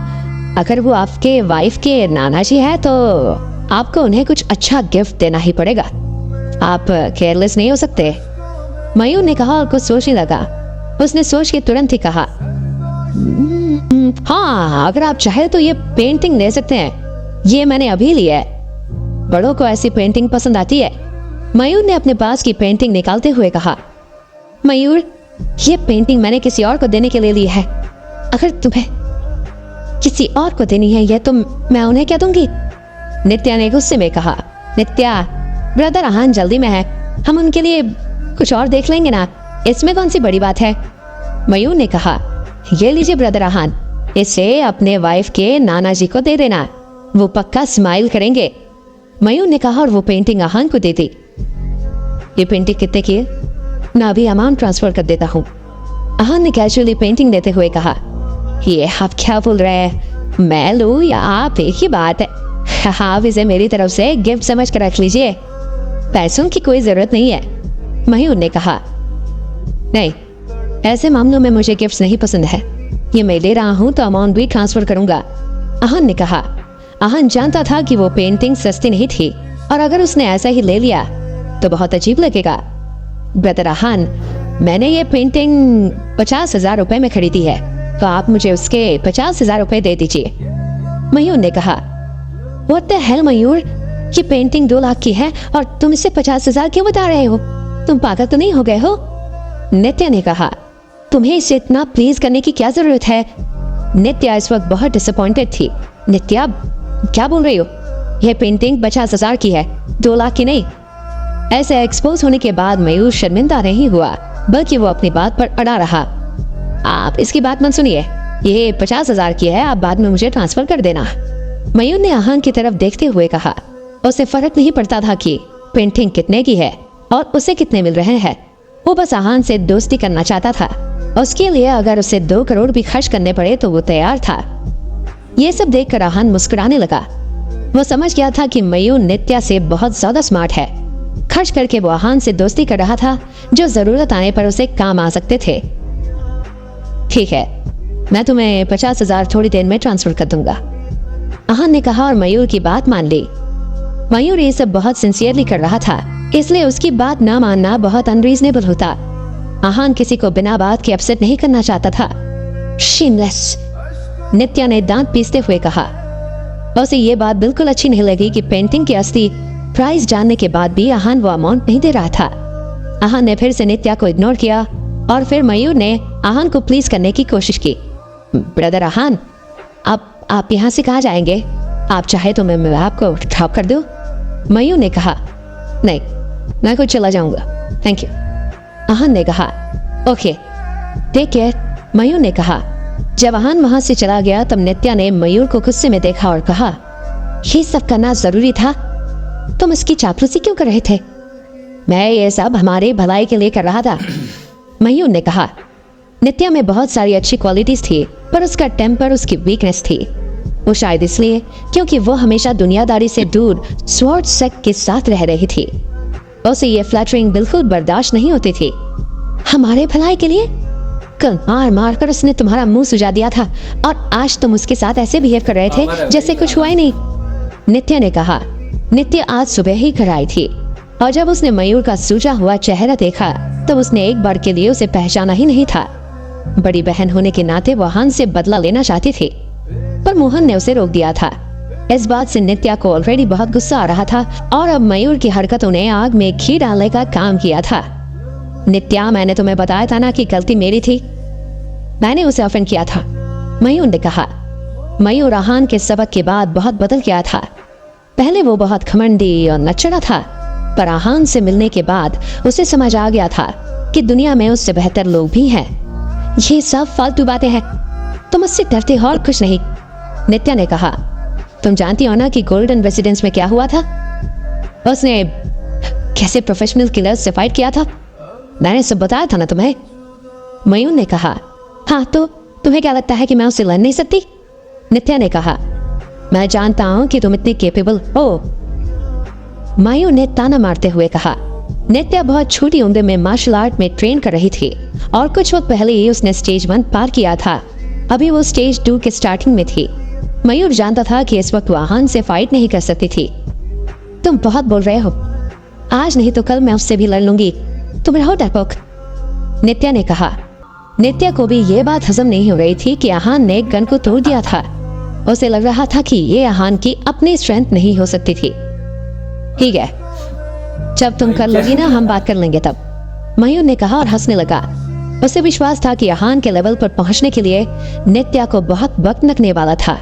अगर वो आपके वाइफ के नाना जी है तो आपको उन्हें कुछ अच्छा गिफ्ट देना ही पड़ेगा। आप केयरलेस नहीं हो सकते। मयूर ने कहा और कुछ सोचने लगा। उसने सोच के तुरंत ही कहा, हाँ, अगर आप चाहे तो ये पेंटिंग ले सकते हैं, ये मैंने अभी ली है। बड़ों को ऐसी पेंटिंग पसंद आती है। मयूर ने अपने पास की पेंटिंग निकालते हुए कहा। मयूर, ये पेंटिंग मैंने किसी और को देने के लिए ली है। अगर तुम्हें किसी और को देनी है ये तो मैं उन्हें क्या दूंगी? नित्या ने गुस्से में कहा। नित्या, ब्रदर आहान जल्दी में है, हम उनके लिए कुछ और देख लेंगे ना, इसमें कौन सी बड़ी बात है? मयूर ने कहा। ये लीजिए ब्रदर आहान, इसे अपने वाइफ के नाना जी को दे देना, वो पक्का स्माइल करेंगे। मयूर ने कहा और वो पेंटिंग आहान को दे दी। ये पेंटिंग कितने की है? मैं अभी अमाउंट ट्रांसफर कर देता हूँ, आहान ने कैजुअली पेंटिंग देते हुए कहा। ये आप क्या बोल रहे हैं? मैं लूँ या आप? एक ही बात है। आप इसे मेरी तरफ से गिफ्ट समझ कर रख लीजिए, पैसों की कोई जरूरत नहीं है, मयूर ने कहा। नहीं, ऐसे मामलों में मुझे गिफ्ट्स नहीं पसंद है। ये मैं ले रहा हूँ तो अमाउंट भी ट्रांसफर करूंगा, आहान ने कहा। आहान जानता था कि वो पेंटिंग सस्ती नहीं थी और अगर उसने ऐसा ही ले लिया तो बहुत अजीब लगेगा। ब्रदर आहान, मैंने ये पेंटिंग 50,000 रुपए में खरीदी है, तो आप मुझे उसके 50,000 रुपए दे दीजिए, मयूर ने कहा। What the hell मयूर, ये पेंटिंग 2 लाख की है और तुम इसे 50,000 क्यों बता रहे हो? तुम पागल तो नहीं हो गए हो? नित्या ने कहा। तुम्हें इसे इतना प्लीज करने की क्या जरूरत है? नित्या इस वक्त बहुत डिसअपॉइंटेड थी। नित्या, क्या बोल रही हो? यह पेंटिंग 50,000 की है, 2 लाख की नहीं। ऐसे एक्सपोज होने के बाद मयूर शर्मिंदा नहीं हुआ, बल्कि वो अपनी बात पर अड़ा रहा। आप इसकी बात मत सुनिए, ये 50,000 की है, आप बाद में मुझे ट्रांसफर कर देना, मयूर ने आहान की तरफ देखते हुए कहा। उसे फर्क नहीं पड़ता था कि पेंटिंग कितने की है और उसे कितने मिल रहे हैं। वो बस आहान से दोस्ती करना चाहता था। उसके लिए अगर उसे 2 करोड़ भी खर्च करने पड़े तो वो तैयार था। ये सब देखकर आहान मुस्कुराने लगा। वो समझ गया था कि मयूर नित्या से बहुत ज्यादा स्मार्ट है। खर्च करके वो आहान से दोस्ती कर रहा था जो जरूरत आने पर उसे काम आ सकते थे। ठीक है, मैं तुम्हें 50,000 थोड़ी देर में ट्रांसफर कर दूंगा, आहान ने कहा और मयूर की बात मान ली। मयूर ये सब बहुत सिंसियरली कर रहा था, इसलिए उसकी बात ना मानना बहुत अनरीजनेबल होता। आहान किसी को बिना बात के अपसेट नहीं करना चाहता था। शेमलेस, नित्या ने दांत पीसते हुए कहा। उसे ये बात बिल्कुल अच्छी नहीं लगी कि पेंटिंग की असली प्राइस जानने के बाद भी आहान वो अमाउंट नहीं दे रहा था। आहान ने फिर से नित्या को इग्नोर किया और फिर मयूर ने आहान को प्लीज करने की कोशिश की। ब्रदर आहान, आप यहाँ से कहाँ जाएंगे? आप चाहे तो मैं आपको ड्रॉप कर दूं? मयूर ने कहा। नहीं, मैं खुद चला जाऊंगा। थैंक यू, आहान ने कहा। ओके, टेक केयर, मयूर ने कहा। जब आहान वहां से चला गया तब नित्या ने मयूर को गुस्से में देखा और कहा, ये सब करना जरूरी था? तुम इसकी चापलूसी क्यों कर रहे थे? मैं ये सब हमारे भलाई के लिए कर रहा था, मयूर ने कहा। नित्या में बहुत सारी अच्छी क्वालिटीज थी, पर उसका टेम्पर उसकी वीकनेस थी। वो शायद इसलिए क्योंकि वो हमेशा दुनियादारी से दूर स्वॉर्ड सेक्ट के साथ रह रही थी। उसे ये फ्लैटरिंग बिल्कुल बर्दाश्त नहीं होती थी। हमारे भलाई के लिए? कल मार मार कर उसने तुम्हारा मुंह सुजा दिया था और आज तुम उसके साथ ऐसे बिहेव कर रहे थे जैसे कुछ हुआ ही नहीं, नित्या ने कहा। नित्या आज सुबह ही घर आई थी और जब उसने मयूर का सूजा हुआ चेहरा देखा तब उसने एक बार के लिए उसे पहचाना ही नहीं था। बड़ी बहन होने के नाते वो आहान से बदला लेना चाहती थी, पर मोहन ने उसे रोक दिया था। इस बात से नित्या को ऑलरेडी बहुत गुस्सा आ रहा था और अब मयूर की हरकतों ने आग में घी डालने का काम किया था। नित्या, मैंने तुम्हें बताया था ना कि गलती मेरी थी, मैंने उसे ऑफेंड किया था, मयूर ने कहा। मयूर आहान के सबक के बाद बहुत बदल गया था। पहले वो बहुत घमंडी और नचड़ा था, पर आहान से मिलने के बाद उसे समझ आ गया था कि दुनिया में उससे बेहतर लोग भी हैं। ये सब फालतू बातें हैं, तुम उससे डरते हो और कुछ नहीं, नित्या ने कहा। तुम जानती हो ना कि गोल्डन रेसिडेंस में क्या हुआ था? उसने कैसे प्रोफेशनल किलर्स से फाइट किया था, मैंने सब बताया था ना तुम्हें, मयूर ने कहा। हाँ, तो तुम्हें क्या लगता है कि मैं उससे लड़ नहीं सकती? नित्या ने कहा। मैं जानता हूं कि तुम इतनी केपेबल हो, मयूर ने ताना मारते हुए कहा। नित्या बहुत छोटी उम्र में मार्शल आर्ट में ट्रेन कर रही थी और कुछ वक्त पहले ही उसने स्टेज 1 पार किया था। अभी वो स्टेज 2 के स्टार्टिंग में थी। मयूर जानता था कि इस वक्त वो आहान से फाइट नहीं कर सकती थी। तुम बहुत बोल रहे हो, आज नहीं तो कल मैं उससे भी लड़ लूंगी, तुम रहो डरपोक, नित्या ने कहा। नित्या को भी ये बात हजम नहीं हो रही थी कि आहान ने गन को तोड़ दिया था। उसे लग रहा था कि ये आहान की अपनी स्ट्रेंथ नहीं हो सकती थी। ठीक है, जब तुम कर लोगी ना हम बात कर लेंगे तब, मयूर ने कहा और हंसने लगा। उसे विश्वास था कि आहान के लेवल पर पहुंचने के लिए नित्या को बहुत वक्त लगने वाला था।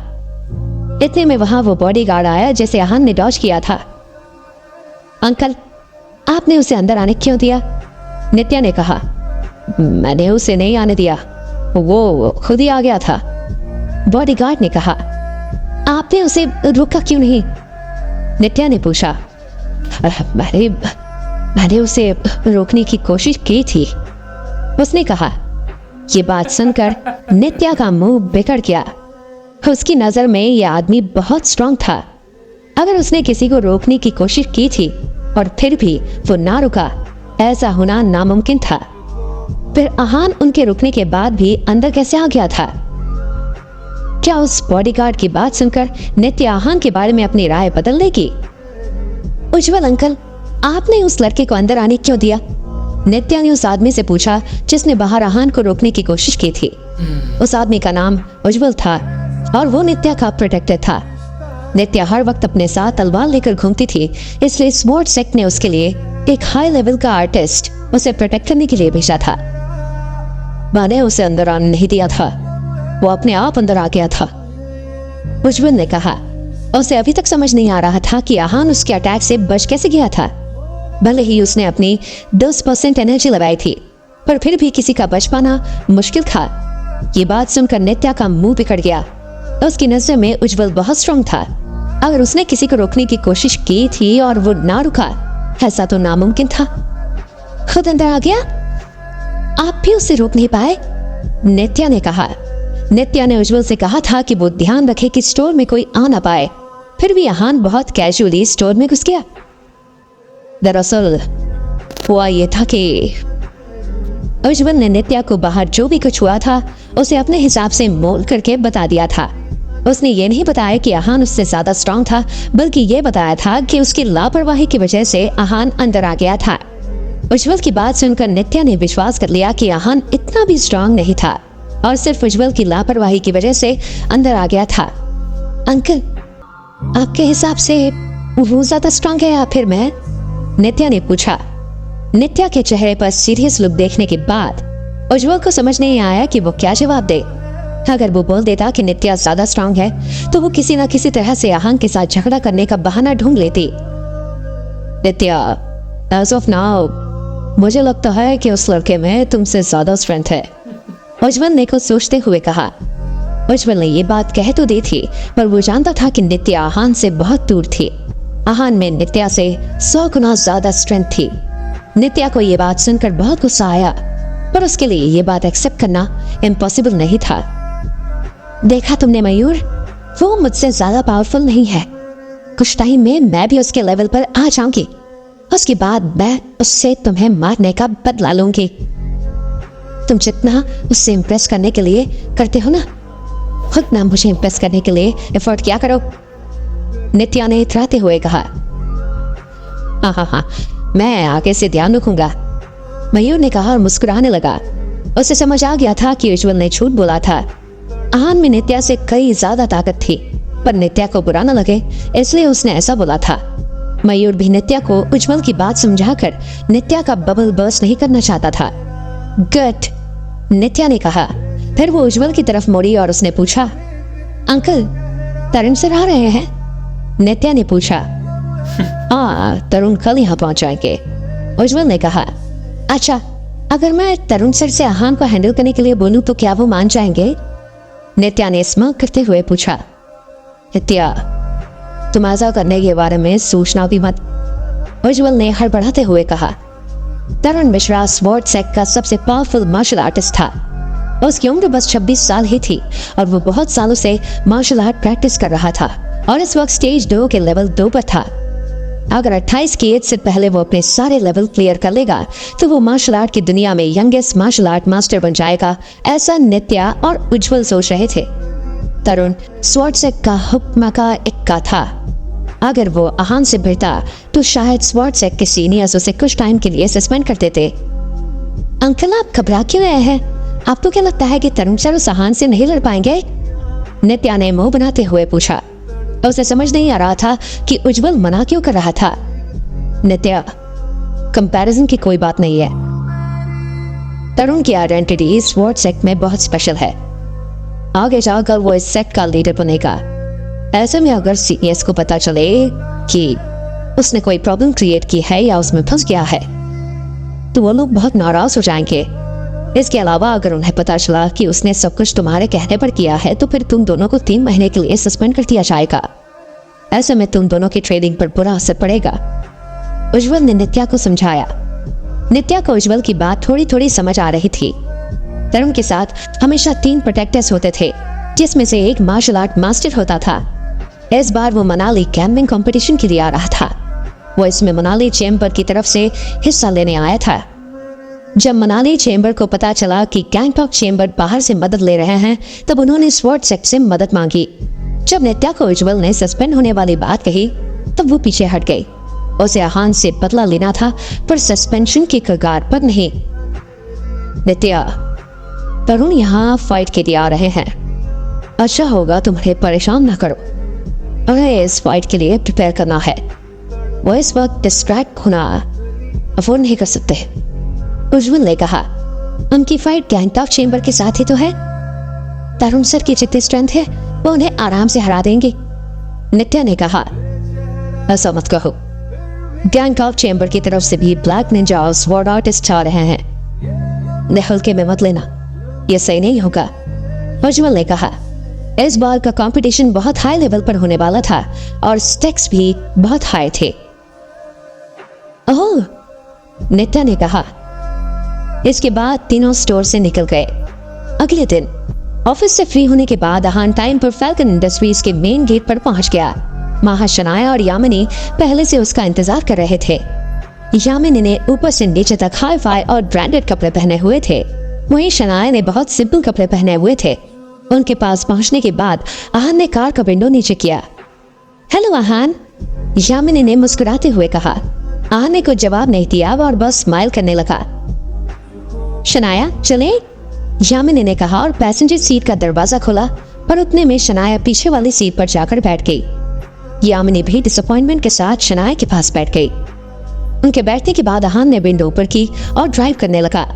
इतने में वहां वो बॉडीगार्ड आया जिसे आहान ने डॉज किया था। अंकल, आपने उसे अंदर आने क्यों दिया? नित्या ने कहा। मैंने उसे नहीं आने दिया, वो खुद ही आ गया था, बॉडीगार्ड ने कहा। आपने उसे रोका क्यों नहीं? नित्या ने पूछा। मैंने उसे रोकने की कोशिश की थी, उसने कहा। ये बात सुनकर नित्या का मुंह बिगड़ गया। उसकी नजर में यह आदमी बहुत स्ट्रांग था। अगर उसने किसी को रोकने की कोशिश की थी और फिर भी वो ना रुका, ऐसा होना नामुमकिन था। फिर आहान उनके रुकने के बाद भी अंदर कैसे आ गया था? क्या उस बॉडीगार्ड की बात सुनकर नित्या आहान के बारे में अपनी राय बदल लेगी? उज्जवल अंकल, आपने उस लड़के को अंदर आने क्यों दिया? नित्या ने उस आदमी से पूछा जिसने बाहर आहान को रोकने की कोशिश की थी। उस आदमी का नाम उज्जवल था और वो नित्या का प्रोटेक्टर था। नित्या हर वक्त अपने साथ तलवार लेकर घूमती थी, इसलिए स्वॉर्ड सेक्ट ने उसके लिए एक हाई लेवल का आर्टिस्ट उसे प्रोटेक्ट करने के लिए भेजा था। मैंने उसे अंदर आने नहीं दिया था, वो अपने आप अंदर आ गया था, उज्जवल ने कहा। उसे अभी तक समझ नहीं आ रहा था कि आहान उसके अटैक से बच कैसे गया था। भले ही उसने अपनी 10% एनर्जी लगाई थी, पर फिर भी किसी का बच पाना मुश्किल था। ये बात सुनकर नित्या का मुंह बिगड़ गया। उसकी नजर में उज्जवल बहुत स्ट्रांग था। अगर उसने किसी को रोकने की कोशिश की थी और वो ना रुका, ऐसा तो नामुमकिन था। खुद अंदर आ गया? आप भी उसे रोक नहीं पाए? नित्या ने कहा। नित्या ने उज्जवल से कहा था कि वो ध्यान रखे कि स्टोर में कोई आ ना पाए, फिर भी आहान बहुत कैजुअली स्टोर में घुस गया। दरअसल हुआ ये था कि उज्जवल ने नित्या को बाहर जो भी कुछ हुआ था उसे अपने हिसाब से मोल करके बता दिया था। उसने ये नहीं बताया कि आहान उससे ज्यादा स्ट्रांग था, बल्कि ये बताया था कि उसकी लापरवाही की वजह से आहान अंदर आ गया था। उज्जवल की बात सुनकर नित्या ने विश्वास कर लिया कि आहान इतना भी स्ट्रांग नहीं था और सिर्फ उज्जवल की लापरवाही की वजह से अंदर आ गया था। अंकल, आपके हिसाब से वो ज्यादा स्ट्रांग है या फिर मैं? नित्या ने पूछा। नित्या के चेहरे पर सीरियस लुक देखने के बाद उज्जवल को समझ नहीं आया कि वो क्या जवाब दे। अगर वो बोल देता कि नित्या ज्यादा स्ट्रांग है तो वो किसी न किसी तरह से आहान के साथ झगड़ा करने का बहाना ढूंढ लेती। नित्या, as of now, मुझे लगता है कि उस लड़के में तुमसे ज्यादा स्ट्रेंथ है, उज्जवल ने कुछ सोचते हुए कहा। उज्जवल ने ये बात कह तो दी थी, पर वो जानता था कि नित्या आहान से बहुत दूर थी। आहान में नित्या से 100 गुना ज्यादा स्ट्रेंथ थी। नित्या को ये बात सुनकर बहुत गुस्सा आया, पर उसके लिए ये बात एक्सेप्ट करना इम्पॉसिबल नहीं था। देखा तुमने मयूर, वो मुझसे ज्यादा पावरफुल नहीं है। कुछ टाइम में मैं भी उसके लेवल पर आ जाऊंगी, उसके बाद मैं उससे तुम्हें मारने का बदला लूंगी। तुम जितना उससे इम्प्रेस करने के लिए करते हो ना, खुद ना मुझे इम्प्रेस करने के लिए एफर्ट क्या करो, नित्या ने इतराते हुए कहा। हाँ, मैं आगे से ध्यान रखूंगा, मयूर ने कहा और मुस्कुराने लगा। उसे समझ आ गया था कि उज्जवल ने झूठ बोला था। आहान में नित्या से कई ज्यादा ताकत थी, पर नित्या को बुरा न लगे इसलिए उसने ऐसा बोला था। मयूर भी नित्या को उज्जवल की बात समझाकर नित्या का बबल बर्स्ट नहीं करना चाहता था। गुड, नित्या ने कहा। फिर वो उज्जवल की तरफ मुड़ी और उसने पूछा, अंकल तरुण सर आ रहे हैं? नित्या ने पूछा। हाँ, तरुण कल यहाँ पहुंच जाएंगे, उज्जवल ने कहा। अच्छा, अगर मैं तरुण सर से आहान को हैंडल करने के लिए बोलूं तो क्या वो मान जाएंगे? नित्या ने स्मार्ट करते हुए पूछा। नित्या, तुम ऐसा करने के बारे में सोचना भी मत, उज्जवल ने हड़बड़ाते हुए कहा। तरुण मिश्रा स्वॉर्ड सेक का सबसे पावरफुल मार्शल आर्टिस्ट था। उसकी उम्र बस 26 साल ही थी और वो बहुत सालों से मार्शल आर्ट प्रैक्टिस कर रहा था और इस वक्त स्टेज 2 के लेवल 2 पर था। अगर 28 की एज से पहले वो अपने सारे लेवल क्लियर कर लेगा तो वो मार्शल आर्ट की दुनिया में यंगेस्ट मार्शल आर्ट मास्टर बन जाएगा, ऐसा नित्या और उज्जवल सोच रहे थे। तरुण स्वॉर्ड सेक का हुक्म का इक्का था। अगर वो आहान से भिड़ता तो शायद स्वॉर्ड सेक के सीनियर्स उसे कुछ टाइम के लिए सस्पेंड कर देते। अंकल, आप घबरा क्यों रहे हैं? आपको क्या लगता है कि तरुण सर उस आहान से नहीं लड़ पाएंगे? नित्या ने मुंह बनाते हुए पूछा। उसे समझ नहीं आ रहा था कि उज्जवल मना क्यों कर रहा था। नित्या, कंपैरिजन की कोई बात नहीं है। तरुण की आइडेंटिटी स्वॉर्ड सेक्ट में बहुत स्पेशल है। आगे जाकर वो इस सेक्ट का लीडर बनेगा। ऐसे में अगर सीनियर्स को पता चले कि उसने कोई प्रॉब्लम क्रिएट की है या उसमें फंस गया है तो वो लोग बहुत नाराज हो जाएंगे। इसके अलावा अगर उन्हें पता चला कि उसने सब कुछ तुम्हारे कहने पर किया है तो फिर तुम दोनों को 3 महीने के लिए सस्पेंड कर दिया जाएगा। ऐसे में तुम दोनों की ट्रेनिंग पर बुरा असर पड़ेगा, उज्जवल ने नित्या को समझाया। नित्या को उज्जवल की बात थोड़ी थोड़ी समझ आ रही थी। तरुण के साथ हमेशा 3 प्रोटेक्टर्स होते थे, जिसमें से एक मार्शल आर्ट मास्टर होता था। इस बार वो मनाली कैंपिंग कंपटीशन के लिए आ रहा था। वो इसमें मनाली चेंबर की तरफ से हिस्सा लेने आया था। जब मनाली चेंबर को पता चला कि गैंगटॉक चेंबर बाहर से मदद ले रहे हैं तब उन्होंने स्वॉर्ड सेक्ट से मदद मांगी। जब नित्या को उज्जवल ने सस्पेंड होने वाली बात कही तब वो पीछे हट गई। उसे आहान से बदला लेना था, पर सस्पेंशन की कगार पर नहीं। नित्या, तरुण यहाँ फाइट के लिए आ रहे हैं। अच्छा होगा तुम्हें परेशान ना करो। उन्हें इस फाइट के लिए प्रिपेयर करना है। वो इस वक्त डिस्ट्रैक्ट होना अफोर्ड नहीं कर सकते, उज्जवल ने कहा। उनकी फाइट गैंगटॉक चेंबर के साथ ही तो है। तरुण सर की जितनी स्ट्रेंथ है वो उन्हें आराम से हरा देंगे, नित्या ने कहा। ऐसा मत कहो, गैंगटॉक चेंबर की तरफ से भी ब्लैक निंजा और स्वॉर्ड आर्टिस्ट आ रहे हैं। हल्के में मत लेना, यह सही नहीं होगा, उज्जवल ने कहा। इस बार का कंपटीशन बहुत हाई लेवल पर होने वाला था और स्टेक्स भी बहुत हाई थे। ओह, नित्या ने कहा। इसके बाद तीनों स्टोर से निकल गए। अगले दिन ऑफिस से फ्री होने के बाद आहान टाइम पर फैल्कन इंडस्ट्रीज के मेन गेट पर पहुंच गया। माहा, शनाया और यामिनी पहले से उसका इंतजार कर रहे थे। यामिनी ने ऊपर से नीचे तक हाई फाई और ब्रांडेड कपड़े पहने हुए थे, वहीं शनाया ने बहुत सिंपल कपड़े पहने हुए थे। उनके पास पहुंचने के बाद आहान ने कार का विंडो नीचे किया। हेलो आहान, यामिनी ने मुस्कुराते हुए कहा। आहान ने कुछ जवाब नहीं दिया और बस स्माइल करने लगा। शनाया, चले, यामिनी ने कहा और पैसेंजर सीट का दरवाजा खोला, पर उतने में शनाया पीछे वाली सीट पर जाकर बैठ गई। यामिनी भी डिसअपॉइंटमेंट के साथ शनाया के पास बैठ गई। उनके बैठने के बाद आहान ने विंडो ऊपर की और ड्राइव करने लगा।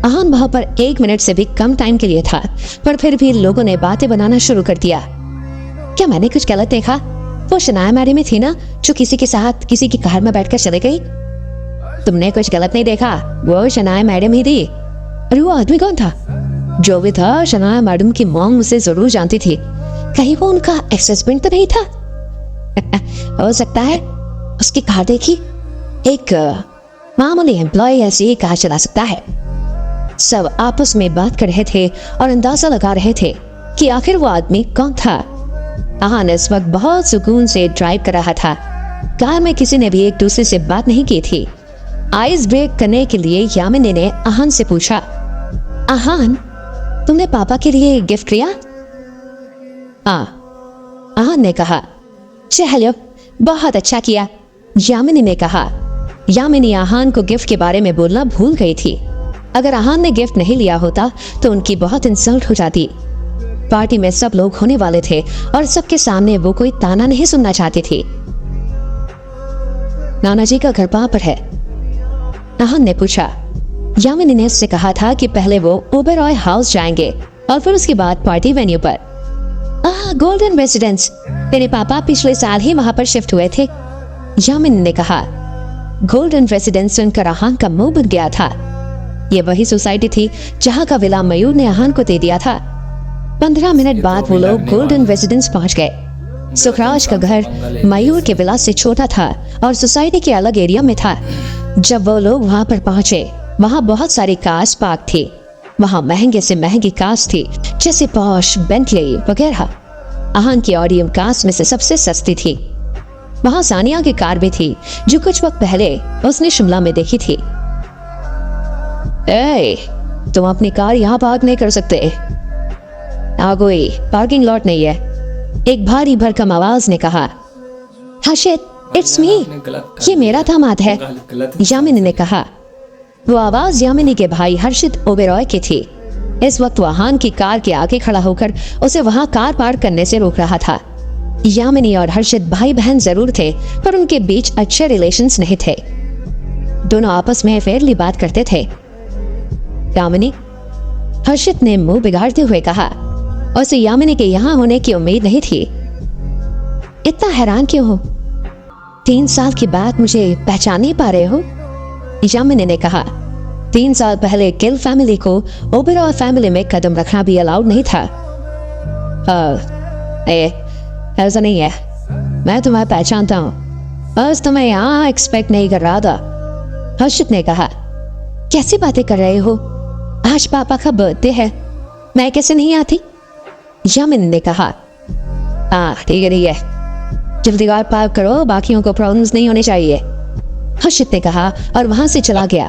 आहान वहां पर 1 मिनट से भी कम टाइम के लिए था, पर फिर भी लोगों ने बातें बनाना शुरू कर दिया। क्या मैंने कुछ गलत देखा? वो शनाया मैडम में थी ना, जो किसी के साथ किसी की कार में बैठकर चले गई? तुमने कुछ गलत नहीं देखा, वो शनाया मैडम ही थी। अरे वो आदमी कौन था? जो भी था, शनाया मैडम की मॉम उसे जरूर जानती थी। कहीं वो उनका एक्स हस्बैंड तो नहीं था? हो सकता है। उसकी कार देखी, एक मामूली एम्प्लॉय ऐसे ही कार चला सकता है। सब आपस में बात कर रहे थे और अंदाजा लगा रहे थे कि आखिर वो आदमी कौन था। आहान इस वक्त बहुत सुकून से ड्राइव कर रहा था। कार में किसी ने भी एक दूसरे से बात नहीं की थी। आइस ब्रेक करने के लिए यामिनी ने आहान से पूछा, आहान, तुमने पापा के लिए गिफ्ट लिया? हाँ, आहान ने कहा। चलो, बहुत अच्छा किया, यामिनी ने कहा। यामिनी आहान को गिफ्ट के बारे में बोलना भूल गई थी। अगर आहान ने गिफ्ट नहीं लिया होता तो उनकी बहुत इंसल्ट हो जाती। पार्टी में सब लोग होने वाले थे और सबके सामने वो कोई ताना नहीं सुनना चाहती थी। नाना जी का घर कहाँ पर है? आहान ने पूछा। यामिनी ने उससे कहा था कि पहले वो ओबेरॉय हाउस जाएंगे और फिर उसके बाद पार्टी वेन्यू पर। गोल्डन रेसिडेंस, मेरे पापा पिछले साल ही वहां पर शिफ्ट हुए थे, यामिनी ने कहा। गोल्डन रेसिडेंस सुनकर आहान का मुंह बन गया था। ये वही सोसाइटी थी जहां का विला मयूर ने आहान को दे दिया था। 15 मिनट बाद वो लोग गोल्डन रेसिडेंस पहुंच गए। सुखराज का घर मयूर के विला से छोटा था और सोसाइटी के अलग एरिया में था। जब वो लोग वहां पर पहुंचे, वहां बहुत सारी कार्स पार्क थी। वहां महंगे से महंगी कार्स थी, जैसे पॉश, बेंटली वगैरह। आहान की ऑडियम कार्स में से सबसे सस्ती थी। वहां सानिया की कार भी थी, जो कुछ वक्त पहले उसने शिमला में देखी थी। ए, तुम अपनी कार यहाँ पार्क नहीं कर सकते। कोई पार्किंग लॉट नहीं है, एक भारी भरकम आवाज ने कहा। हर्षित, इट्स मी, ये मेरा दामाद है, यामिनी ने कहा। वो आवाज यामिनी के भाई हर्षित ओबेरॉय की थी। इस वक्त वो आहान की कार के आगे खड़ा होकर उसे वहां कार पार्क करने से रोक रहा था। यामिनी और हर्षित भाई बहन जरूर थे, पर उनके बीच अच्छे रिलेशंस नहीं थे। दोनों आपस में फेयरली बात करते थे। यामिनी, हर्षित ने मुंह बिगाड़ते हुए कहा। उसे यामिनी के यहाँ होने की उम्मीद नहीं थी। इतना हैरान क्यों हो? 3 साल के बाद मुझे पहचान नहीं पा रहे हो? यामिनी ने कहा। 3 साल पहले किल फैमिली को ओबेरॉय फैमिली में कदम रखना भी अलाउड नहीं था। ऐसा नहीं है, मैं तुम्हें पहचानता हूँ, बस तुम्हें यहाँ एक्सपेक्ट नहीं कर रहा था, हर्षित ने कहा। कैसी बातें कर रहे हो? आज पापा का बर्थडे है, मैं कैसे नहीं आती? यामिनी ने कहा। ठीक है, जल्दी कार पार्क करो, बाकियों को प्रॉब्लम्स नहीं होने चाहिए, हर्षित ने कहा और वहां से चला गया।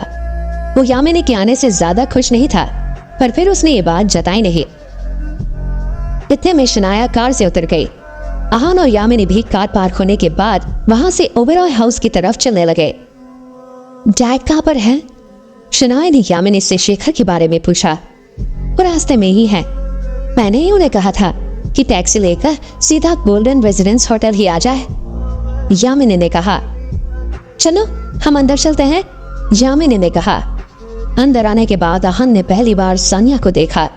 वो यामिनी के आने से ज्यादा खुश नहीं था, पर फिर उसने ये बात जताई नहीं। इतने में शनाया कार से उतर गई। आहान और यामिनी भी कार पार्क होने के बाद वहां से ओबेरॉय हाउस की तरफ चलने लगे। डैड कहाँ पर है? शनाया ने यामिनी से शेखर के बारे में पूछा। वो रास्ते में ही है, मैंने ही उन्हें कहा था कि टैक्सी लेकर सीधा गोल्डन रेजिडेंस होटल ही आ जाए, यामिनी ने कहा। चलो हम अंदर चलते हैं, यामिनी ने कहा। अंदर आने के बाद आहान ने पहली बार सानिया को देखा।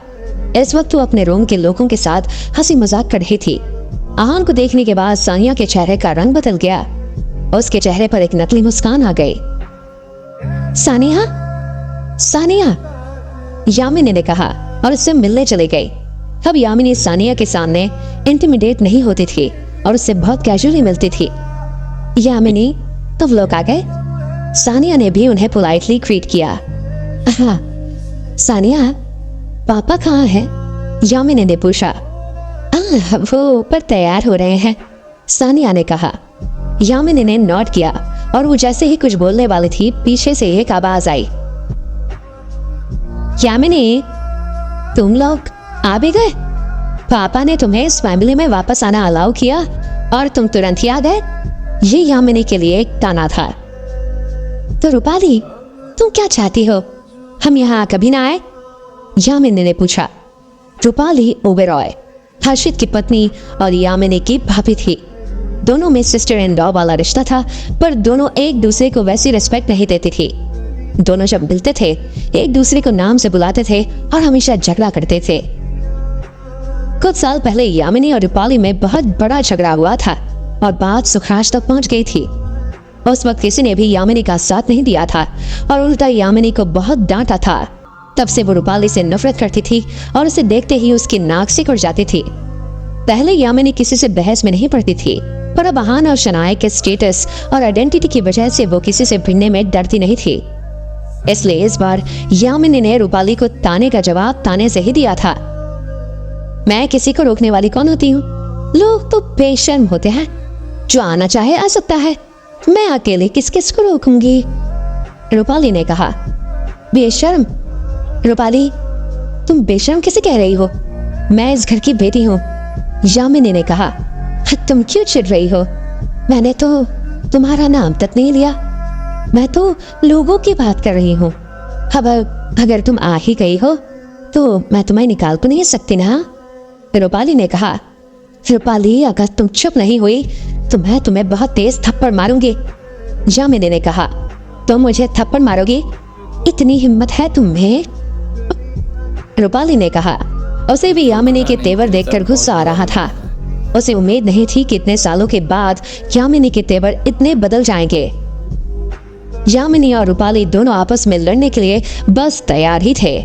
इस वक्त वो अपने रूम के लोगों के साथ हंसी मजाक कर रही थी। आहान को देखने के बाद सानिया के चेहरे का रंग बदल गया। उसके चेहरे पर एक नकली मुस्कान आ गई। सानिया, सानिया, यामिनी ने कहा और उससे मिलने चली गई। अब यामिनी सानिया के सामने इंटिमिडेट नहीं होती थी और उससे बहुत कैजुअली मिलती थी। यामिनी, तुम लोग आ गए? सानिया ने भी उन्हें पोलाइटली ग्रीट किया। हाँ, सानिया, पापा कहाँ हैं? यामिनी ने पूछा। वो ऊपर तैयार हो रहे हैं, सानिया ने कहा। यामिनी ने नोट किया और वो जैसे ही कुछ बोलने वाली थी, पीछे से एक आवाज आई। यामिनी, तुम लोग आ भी गए? पापा ने तुम्हें इस फैमिली में वापस आना अलाउ किया और तुम तुरंत ही आ गए? ये यामिनी के लिए एक ताना था। तो रूपाली, तुम क्या चाहती हो? हम यहाँ कभी ना आए? यामिनी ने पूछा। रूपाली ओबेरॉय हर्षित की पत्नी और यामिनी की भाभी थी। दोनों में सिस्टर एंड लॉ वाला रिश्ता था, पर दोनों एक दूसरे को वैसी रिस्पेक्ट नहीं देती थी। दोनों जब मिलते थे एक दूसरे को नाम से बुलाते थे और हमेशा झगड़ा करते थे। कुछ साल पहले यामिनी और रूपाली में बहुत बड़ा झगड़ा हुआ था और बात सुखराज तक पहुंच गई थी। उस वक्त किसी ने भी यामिनी का साथ नहीं दिया था और उल्टा यामिनी को बहुत डांटा था। तब से वो रूपाली से नफरत करती थी और उसे देखते ही उसकी नाक सिकुड़ जाती थी। पहले यामिनी किसी से बहस में नहीं पड़ती थी, पर अब अहान और शनाया के स्टेटस और आइडेंटिटी की वजह से वो किसी से भिड़ने में डरती नहीं थी। इसलिए इस बार यामिनी ने रूपाली को ताने का जवाब ताने से ही दिया था। मैं किसी को रोकने वाली कौन होती हूँ? लोग तो बेशर्म होते हैं, जो आना चाहे आ सकता है, मैं अकेले किस किस को रोकूंगी? रूपाली ने कहा। बेशर्म? रूपाली, तुम बेशर्म किसे कह रही हो? मैं इस घर की बेटी हूँ। यामिनी ने कहा। तुम क्यों चिढ़ रही हो? मैंने तो तुम्हारा नाम तक नहीं लिया, मैं तो लोगों की बात कर रही हूँ। अब अगर तुम आ ही गई हो तो मैं तुम्हें निकाल तो नहीं सकती ना? रूपाली ने कहा। रूपाली, अगर तुम चुप नहीं हुई तो मैं तुम्हें बहुत तेज थप्पड़ मारूंगी। यामिनी ने कहा। तुम मुझे थप्पड़ मारोगी? इतनी हिम्मत है तुम्हें? रूपाली ने कहा। उसे भी यामिनी के तेवर देखकर गुस्सा आ रहा था। उसे उम्मीद नहीं थी कि इतने सालों के बाद यामिनी के तेवर इतने बदल जाएंगे। यामिनी और रूपाली दोनों आपस में लड़ने के लिए बस तैयार ही थे।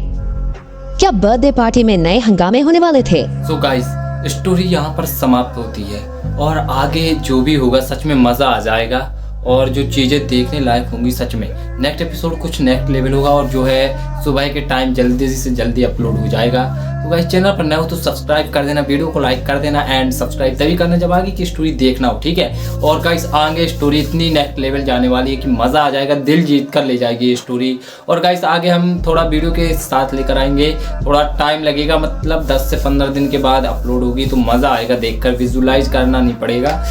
क्या बर्थडे पार्टी में नए हंगामे होने वाले थे? सो गाइस, स्टोरी यहाँ पर समाप्त होती है और आगे जो भी होगा सच में मज़ा आ जाएगा और जो चीज़ें देखने लायक होंगी सच में। नेक्स्ट एपिसोड कुछ नेक्स्ट लेवल होगा और जो है सुबह के टाइम जल्दी से जल्दी अपलोड हो जाएगा। तो गाइस, चैनल पर नए हो तो सब्सक्राइब कर देना, वीडियो को लाइक कर देना एंड सब्सक्राइब तभी करना जब आगे की स्टोरी देखना हो, ठीक है। और गाइस, आगे स्टोरी इतनी नेक्स्ट लेवल जाने वाली है कि मज़ा आ जाएगा, दिल जीत कर ले जाएगी ये स्टोरी। और गाइस, आगे हम थोड़ा वीडियो के साथ लेकर आएंगे, थोड़ा टाइम लगेगा, मतलब 10 से 15 दिन के बाद अपलोड होगी तो मज़ा आएगा देखकर, विजुलाइज करना नहीं पड़ेगा।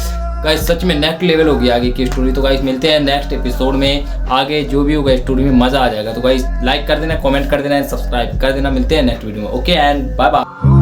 गाइस, सच में नेक्स्ट लेवल होगी आगे की स्टोरी। तो गाइस, मिलते हैं नेक्स्ट एपिसोड में, आगे जो भी होगा स्टोरी में मज़ा आ जाएगा। तो गाइस, लाइक कर देना, कमेंट कर देना एंड सब्सक्राइब कर देना। मिलते हैं नेक्स्ट वीडियो में। Okay and bye bye.